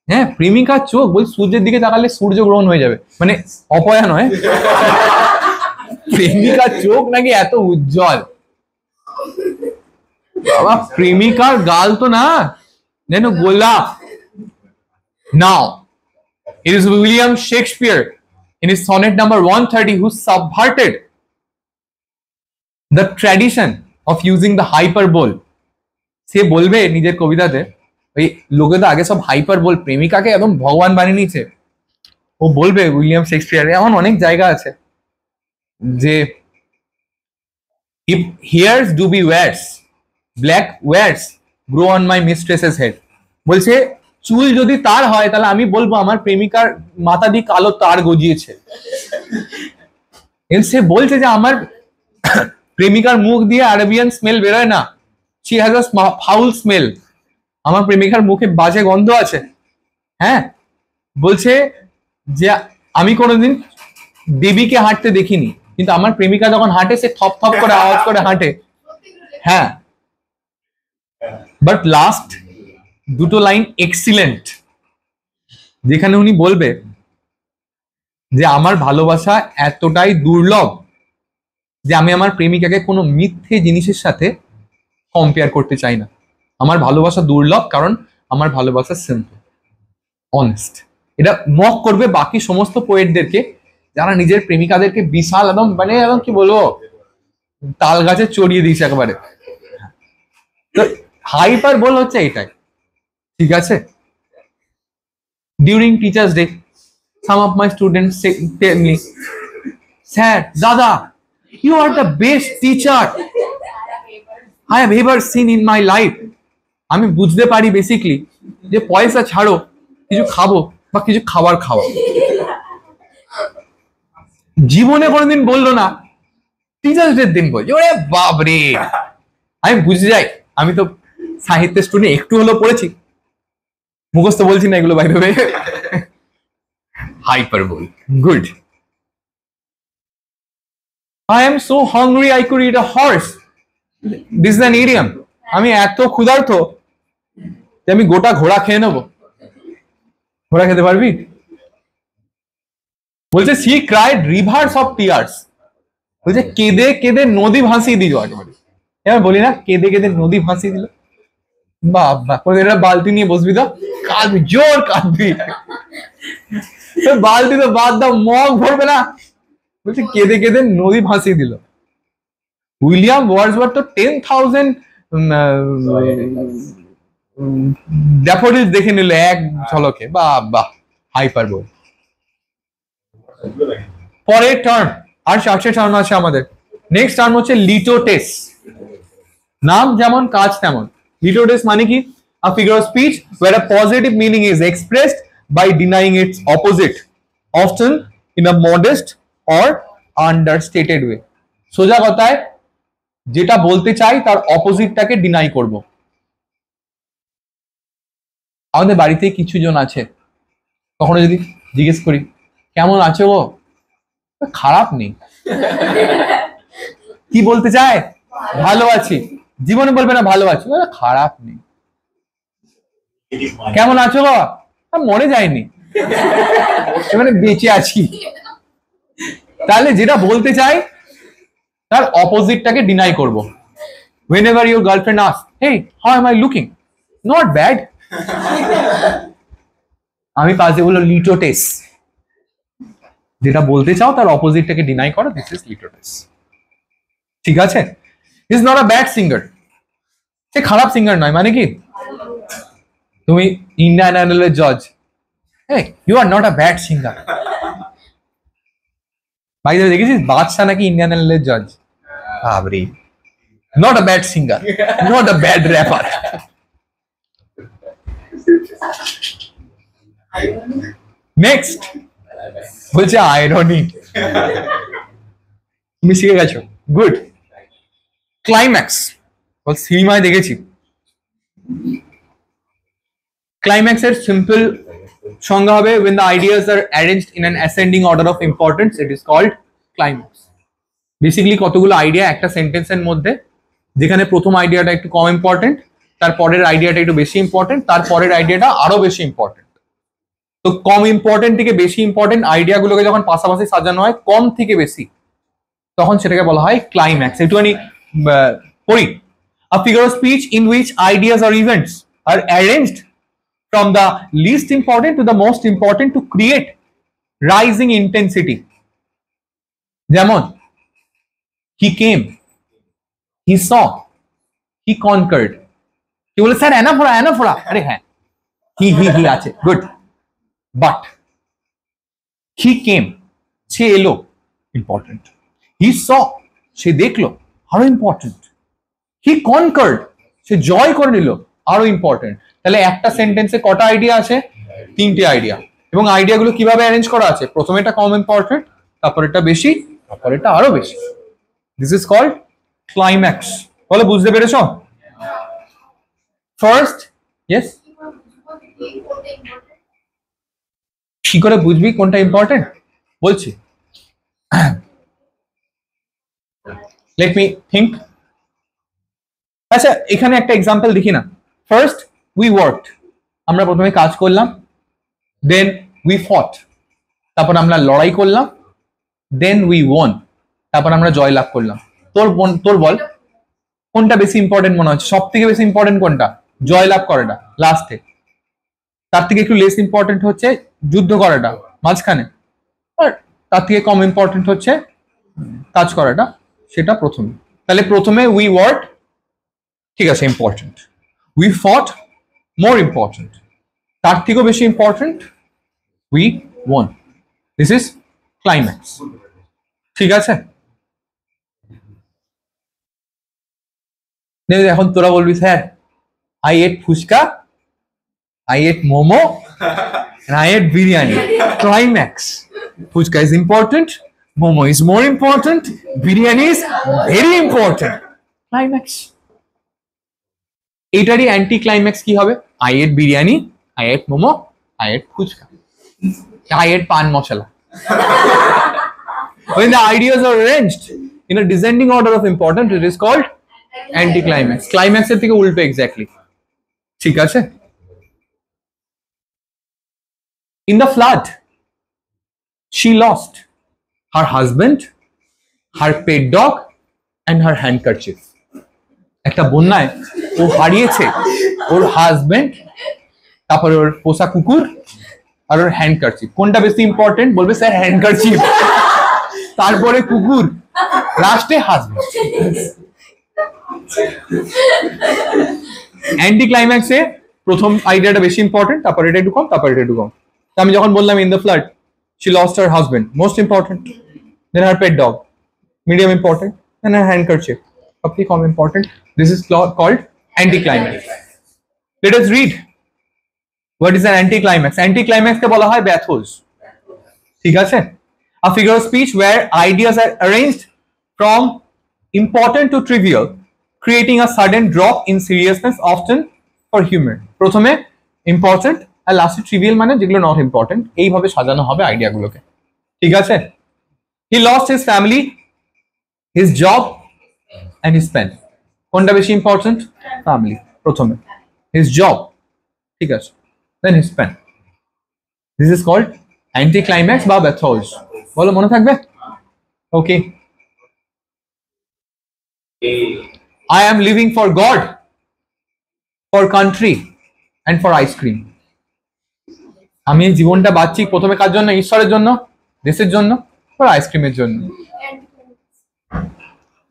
A: হ্যাঁ, প্রেমিকার চোখ বল সূর্যের দিকে তাকালে সূর্য গ্রহণ হয়ে যাবে, মানে অপয়া নয়, প্রেমিকার চোখ নাকি এত উজ্জ্বল। বাবা প্রেমিকার গাল তো না যেন গোলাপ। নাও it is William Shakespeare in his sonnet number 130 who subverted the tradition of using the hyperbole. সে বলবে নিজের কবিতাতে, ওই লোকে তো আগে সব হাইপারবোল, প্রেমিকাকে একদম ভগবান বানিয়ে নিয়েছে। ও বলবে উইলিয়াম শেক্সপিয়ার, এমন অনেক জায়গা আছে যে if hairs do be wears, black wears grow on my mistress's head, বলছে চুল যদি তার হয় তাহলে আমি বলবো আমার প্রেমিকার মাথা দিয়ে কালো তার গজিয়েছে। সে বলছে যে আমার প্রেমিকার মুখ দিয়ে আরবিয়ান স্মেল বেরোয় না, she has a foul smell, আমার প্রেমিকার মুখে বাজে গন্ধ আছে। হ্যাঁ, বলছে যে আমি কোনোদিন দেবীকে হাঁটতে দেখিনি, কিন্তু আমার প্রেমিকা যখন হাঁটে সে থপ থপ করে আওয়াজ করে হাঁটে। হ্যাঁ, বাট লাস্ট দুটো লাইন এক্সিলেন্ট, যেখানে উনি বলবে যে আমার ভালোবাসা এতটাই দুর্লভ যে আমি আমার প্রেমিকাকে কোনো মিথ্যে জিনিসের সাথে কম্পেয়ার করতে চাই না। আমার ভালোবাসা দুর্লভ কারণ আমার ভালোবাসা সিম্পল, অনেস্ট। এটা মক করবে বাকি সমস্ত পোয়েটদেরকে যারা নিজের প্রেমিকাদেরকে বিশাল একদম মানে একদম কি বলবো তাল গাছে চড়িয়ে দিয়েছে একেবারে। তো হাইপারবোল হচ্ছে এটাই, ঠিক আছে? During teachers day some of my students tell me, sir, dada, you are the best teacher I have ever seen in my life. আমি বুঝতে পারি বেসিকলি যে পয়সা ছাড়ো, কিছু খাবো বা কিছু খাবার খাওয়া। জীবনে কোনোদিন বললো না, টিচার্স ডে দিন বলছে ওরে বাবরে। আমি বুঝে যাই, আমি তো সাহিত্যের স্টুডেন্ট, একটু হলেও পড়েছি, মুখস্থ বলছি না এগুলো বাইরে। Hyperbole, good. I am so hungry I could eat a horse. This is an idiom. আমি এত ক্ষুধার্ত যে আমি গোটা ঘোড়া খেয়ে নেবো। ঘোড়া খেতে পারবি? বলছে she cried rivers of tears. বলছে কেঁদে কেঁদে নদী ভাসিয়ে দিল একেবারে। এবার বলি না কেঁদে কেঁদে নদী ভাসিয়ে দিল, বাবা এটা বালতি নিয়ে বসবি তো কাঁদবি, জোর কাঁদবি, বালতি তো বাদ দাও, মগ ভরবে না। বলছে কেঁদে কেঁদে নদী ভাসিয়ে দিল। উইলিয়াম ওয়ার্ডসওয়ার্থ তো 10,000 ড্যাফোডিলস দেখে নিল এক ঝলকে, বাবা হাইপারবোল। পরের টার্ম, আর 4টে টার্ম আছে আমাদের। নেক্সট টার্ম হচ্ছে লিটোটেস। নাম যেমন কাজ তেমন। লিটোটেস মানে কি? A figure of speech where a positive meaning is expressed by denying its opposite, often in a modest or understated way. সোজা কথায় যেটা বলতে চাই তার অপোজিটটাকে ডিনাই করব। আমাদের বাড়িতে কিছু জন আছে, কখনো যদি জিজ্ঞেস করি কেমন আছো গো, খারাপ নেই। কি বলতে চায়? ভালো আছি। জীবনে বলবে না ভালো আছি, খারাপ নেই। কেমন আছো গো, মরে যায়নি, মানে বেঁচে আছি। তাহলে যেটা বলতে চাই তার অপোজিটটাকে ডিনাই করব। whenever your girlfriend asks, hey, how am I looking? Not bad. আমি পাশে বললো লিটোটেস। যেটা বলতে চাও তার অপোজিটটাকে ডিনাই করো, দিস ইজ লিটোটেস। ঠিক আছে? Is not a bad singer. সে খারাপ সিঙ্গার নয়, মানে কি তুমি ইন্ডিয়ান আইডলের জজ, hey, you are not a bad singer. ভাই দেখেছিস বাদশা নাকি ইন্ডিয়ান আইডলের জজ? বাবরে, not a bad singer, not a bad rapper. Next বলছে আয়রনি। তুমি শিখে গেছো, গুড। ক্লাইম্যাক্স সিনেমায় দেখেছি। ক্লাইম্যাক্সের সিম্পল সংজ্ঞা হবে when the ideas are arranged in an ascending order of importance, it is called climax. Basically কতগুলো আইডিয়া একটা সেন্টেন্সের মধ্যে, যেখানে প্রথম আইডিয়াটা একটু কম ইম্পর্টেন্ট, তারপরের আইডিয়াটা একটু বেশি ইম্পর্টেন্ট, তারপরের আইডিয়াটা আরো বেশি ইম্পর্টেন্ট। তো কম ইম্পর্টেন্ট থেকে বেশি ইম্পর্টেন্ট আইডিয়াগুলোকে যখন পাশাপাশি সাজানো হয় কম থেকে বেশি, তখন সেটাকে বলা হয় ক্লাইম্যাক্স। একটুখানি পড়ি। A figure of speech in which ideas or events are arranged from the least important to the most important to create rising intensity. যেমন he came, he saw, he conquered. কি বলে স্যার অ্যানাফোরা অ্যানাফোরা? আরে হ্যাঁ, হি আছে, good. But he came, সে এলো, important. he saw, সে দেখলো, আরো important. he conquered, সে জয় করে নিল, আরো ইম্পর্টেন্ট। তাহলে একটা সেন্টেন্সে কটা আইডিয়া আছে? 3টে আইডিয়া। এবং আইডিয়াগুলো কিভাবে অ্যারেঞ্জ করা আছে? প্রথমে এটা কম ইম্পর্টেন্ট, তারপর এটা বেশি, তারপর এটা আরো বেশি। This is called climax. বলো বুঝতে পেরেছো? ফার্স্ট, ইয়েস, কি করে বুঝবি কোনটা ইম্পর্টেন্ট? বলছি, লেট মি থিঙ্ক। আচ্ছা, এখানে একটা এক্সাম্পল দেখি না। ফার্স্ট উই ওয়ার্কড, আমরা প্রথমে কাজ করলাম। দেন উই ফট, তারপর আমরা লড়াই করলাম। দেন উই ওন, তারপর আমরা জয় লাভ করলাম। তোর বল কোনটা বেশি ইম্পর্টেন্ট মনে হচ্ছে? সব থেকে বেশি ইম্পর্টেন্ট কোনটা? জয় লাভ করাটা লাস্টে। তার থেকে একটু লেস ইম্পর্টেন্ট হচ্ছে যুদ্ধ করাটা মাঝখানে। আর তার থেকে কম ইম্পর্টেন্ট হচ্ছে কাজ করাটা, সেটা প্রথমে। তাহলে প্রথমে উই ওয়ার্ক, ঠিক আছে, ইম্পর্টেন্ট। উই ফট, মোর ইম্পর্টেন্ট। তার থেকেও বেশি important we won. This is climax. ঠিক আছে? এখন তোরা বলবি sir I ate fuchka, I ate momo, and I ate biryani. Climax. Fuchka is important. Momo is more important. Biryani is very important. Climax. এটারই anti climax কি হবে? I ate biryani, I ate momo, I ate fuchka, I ate pan masala. When the ideas are arranged in a descending order of importance, it is called anti-climax. Climax এর থেকে উল্টো exactly. ঠিক আছে? In the flood, she lost her husband, her pet dog and her handkerchief. একটা বন্যায় ও হারিয়েছে ওর husband, তারপরে ওর পোষা কুকুর আর ওর হ্যান্ডকারচিফ। কোনটা বেশি ইম্পর্টেন্ট? বলবে স্যার হ্যান্ডকারচিফ, তারপরে কুকুর, লাস্টে হাজবেন্ড। অ্যান্টি ক্লাইম্যাক্সে প্রথম আইডিয়াটা বেশি ইম্পর্টেন্ট, তারপরে এটা একটু কম, তারপরে এটা একটু কম। আমি যখন বললাম in the flood she lost her husband, most important, then her pet dog, medium important, and her handkerchief, सबसे कम important. This is called anticlimax. Let us read what is an anticlimax. Anticlimax के बोला है bathos, ठीक है? A figure of speech where ideas are arranged from important to trivial, creating a sudden drop in seriousness, often for humor. প্রথমে important আর লাস্টে trivial, মানে যেগুলো not important, এইভাবে সাজানো হবে আইডিয়াগুলোকে, ঠিক আছে? He lost his family, his job and his pen. কোনটা বেশি ইম্পর্টেন্ট? ফ্যামিলি প্রথমে, হিজ জব, ঠিক আছে, then his pen. This is called anti climax বা ব্যাথোজ। বলো, মনে থাকবে? ওকে। I am living for God, for country and for ice cream. আমি এই জীবনটা বাঁচছি প্রথমে কার জন্য? ঈশ্বরের জন্য, দেশের জন্য, আর আইসক্রিমের জন্য।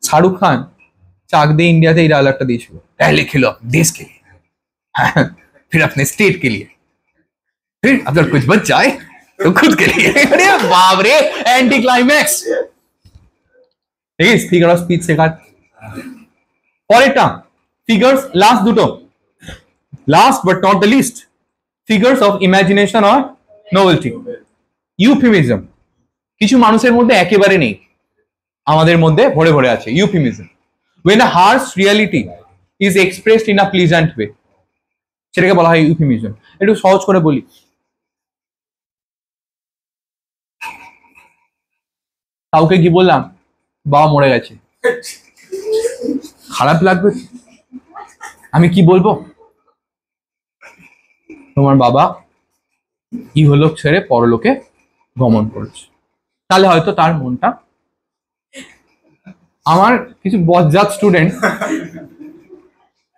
A: শাহরুখ খান চাক দিয়ে ইন্ডিয়াতে এই ডায়লগটা দিয়েছিল, पहले खेलो देश के लिए, फिर अपने स्टेट के लिए, फिर अगर कुछ बच जाए तो खुद के लिए। अरे बाप रे, एंटी क्लाइमैक्स। এই ফিগার অফ স্পিচ শেখার পরেরটা ফিগার্স, লাস্ট দুটো, last but not the least, figures of imagination or novelty. Euphemism কিছু মানুষের মধ্যে একেবারে নেই, আমাদের মধ্যে ভরে ভরে আছে। Euphemism, when a harsh reality is expressed in a pleasant way, সেটাকে বলা হয় euphemism. একটু সহজ করে বলি, কাউকে কি বললাম, বাবা মরে গেছে, খারাপ লাগবে, আমি কি বলবো? তোমার বাবা ইহলোক ছেড়ে পরলোকে গমন করেছে। তাহলে হয়তো তার মনটা, আমার কিছু বজ্জাত স্টুডেন্ট,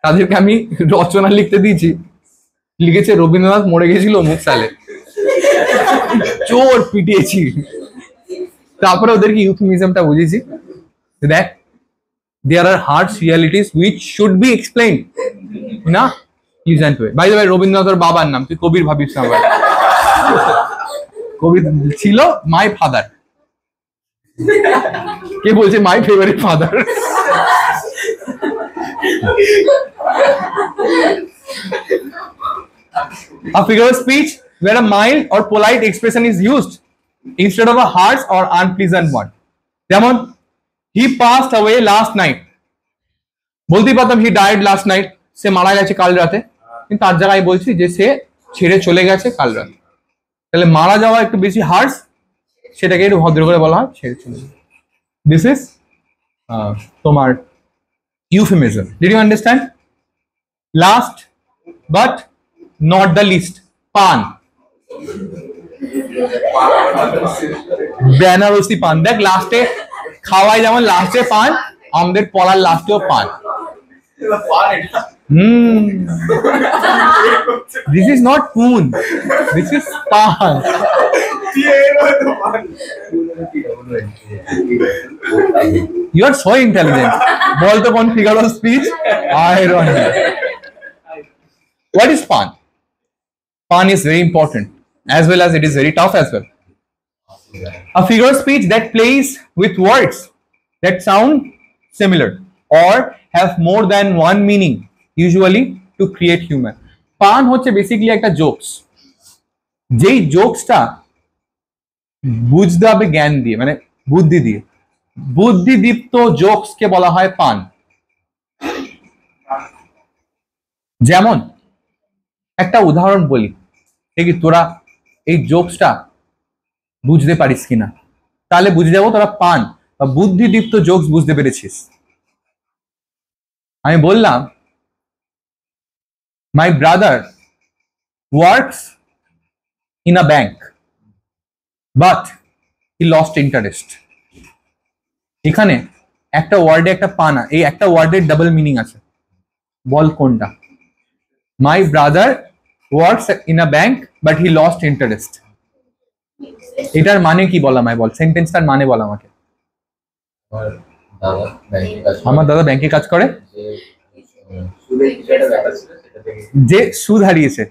A: তাদেরকে আমি রচনা লিখতে দিয়েছি, লিখেছে রবীন্দ্রনাথ মরে গেছিল অমুক সালে, চোর পিটিয়েছি। তারপরে ওদেরকে ইউথমিজমটা বুঝেছি, দেখ there are harsh realities which should be explained in a pleasant way. By the way, রবীন্দ্রনাথের বাবার নাম তুই কবির ভাবিস না, কবি ছিল মাই ফাদার। কে বলছে my favourite father? A figure of speech where a mild or polite expression is used instead of a harsh or unpleasant one. যেমন he passed away last night, বলতেই পারতাম he died last night, সে মারা গেছে কাল রাতে, কিন্তু তার জায়গায় বলছি যে সে ছেড়ে চলে গেছে কাল রাতে। তাহলে মারা যাওয়া একটু বেশি হার্শ, সেটাকে একটু ভদ্র করে বলা হয় ছেড়ে চলে যাওয়া। দিস ইজ তোমার euphemism. Did you understand? Last but not the least, pun, Banarasi পান। দেখ লাস্টে খাওয়াই যেমন লাস্টে পান, আমাদের পড়ার লাস্টেও পান। This is not poon, this is pan. You are so intelligent. বল তো কোন figure of speech? I don't know. What is pan? Pan is very important as well as it is very tough as well. A figure of speech that plays with words that sound similar or have more than one meaning, usually to create humor. পান হচ্ছে basically একটা jokes, যেই জোকসটা বুঝতে হবে জ্ঞান দিয়ে, মানে বুদ্ধি দিয়ে, বুদ্ধিদীপ্ত জোকসকে বলা হয় পান। যেমন একটা উদাহরণ বলি, দেখি তোরা এই জোকসটা বুঝতে পারিস কিনা, তাহলে বুঝে যাবো তোরা পান বা বুদ্ধিদীপ্ত জোকস বুঝতে পেরেছিস। আমি বললাম my brother works in a bank but he lost interest. এখানে একটা ওয়ার্ডে একটা পানা, এই একটা ওয়ার্ডের ডাবল মিনিং আছে, বল কোনটা? My brother works in a bank but he lost interest, এটার মানে কি বল আমায়, বল সেন্টেন্সটার মানে বল আমাকে। আমার দাদা ব্যাংকে কাজ করে, যে সুদ হারিয়েছে।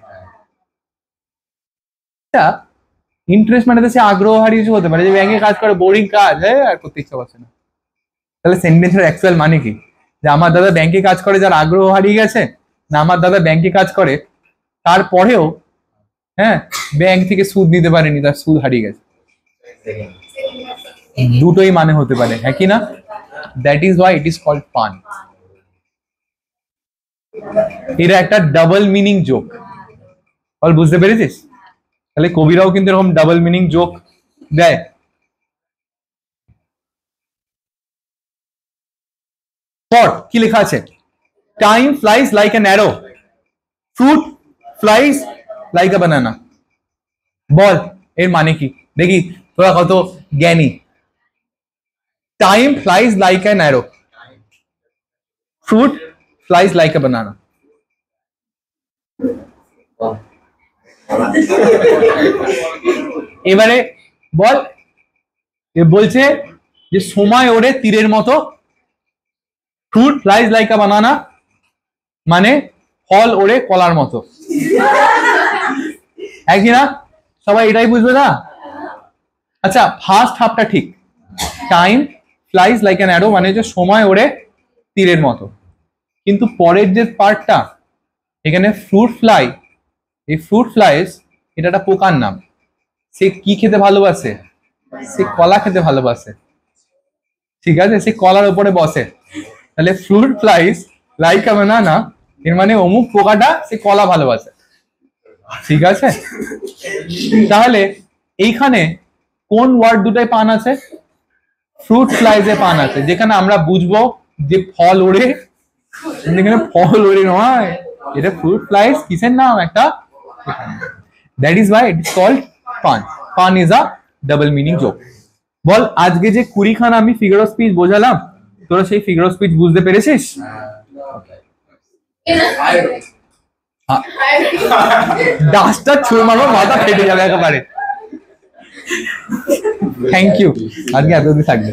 A: ইন্টারেস্ট মানে তো সে আগ্রহ হারিয়েছে হতে পারে, যে ব্যাংকে কাজ করে বোরিং কাজ, হ্যাঁ আর করতে ইচ্ছা করছে না। তাহলে সেন্টেন্সের অ্যাকচুয়াল মানে কি? যে আমার দাদা ব্যাংকে কাজ করে যার আগ্রহ হারিয়ে গেছে, না আমার দাদা ব্যাংকে কাজ করে তারপরেও হ্যাঁ ব্যাংক থেকে সুদ নিতে পারেনি, তার সুদ হারিয়ে গেছে। দুটোই মানে হতে পারে, হ্যাঁ কি না? That is why it is called pun. এটা একটা ডাবল মিনিং জোক, বল বুঝতে পেরেছিস? তাহলে কবিরাও কিন্তু এরকম ডাবল মিনিং জোক দেয়। পর কি লেখা আছে? Time flies like an arrow, fruit flies like a banana. বল এর মানে কি, দেখি তোরা কত জ্ঞানী। Time flies like an arrow, fruit flies like a banana. এবারে বল, এ বলছে যে সময় ওড়ে তীরের মতো, fruit flies like a banana মানে ফল ওড়ে কলার মতো, একই না? সবাই এটাই বুঝবে না? আচ্ছা ফার্স্ট হাফটা ঠিক, time flies like an arrow মানে যে সময় ওড়ে তীরের মতো, কিন্তু পরের যে পার্টটা এখানে ফ্রুট ফ্লাই, এই ফ্রুট ফ্লাইজ এটা একটা পোকার নাম। সে কি খেতে ভালোবাসে? সে কলা খেতে ভালোবাসে, ঠিক আছে? সে কলার উপরে বসে। তাহলে ফ্রুট ফ্লাইজ লাইক আ বানানা এর মানে অমুক পোকাটা সে কলা ভালোবাসে, ঠিক আছে? তাহলে এইখানে কোন ওয়ার্ড দুটায় পান আছে? ফ্রুট ফ্লাইজে পান আছে, যেখানে আমরা বুঝবো যে ফল ওড়ে, এখানে ফল ওড়ে নয়, এটা ফ্রুট ফ্লাইজ কিসের নাম? একটা। That is why it is called pun. Pun is a double meaning joke. বল আজকে যে 20খানা আমি ফিগার অফ স্পিচ বোঝালাম, তোরা সেই ফিগার অফ স্পিচ বুঝতে পেরেছিস? ডাস্টটা ছুঁড়ে মারবো, মাথা ফেটে যাবে একেবারে। থ্যাংক ইউ, আজকে এতদিন থাকবে।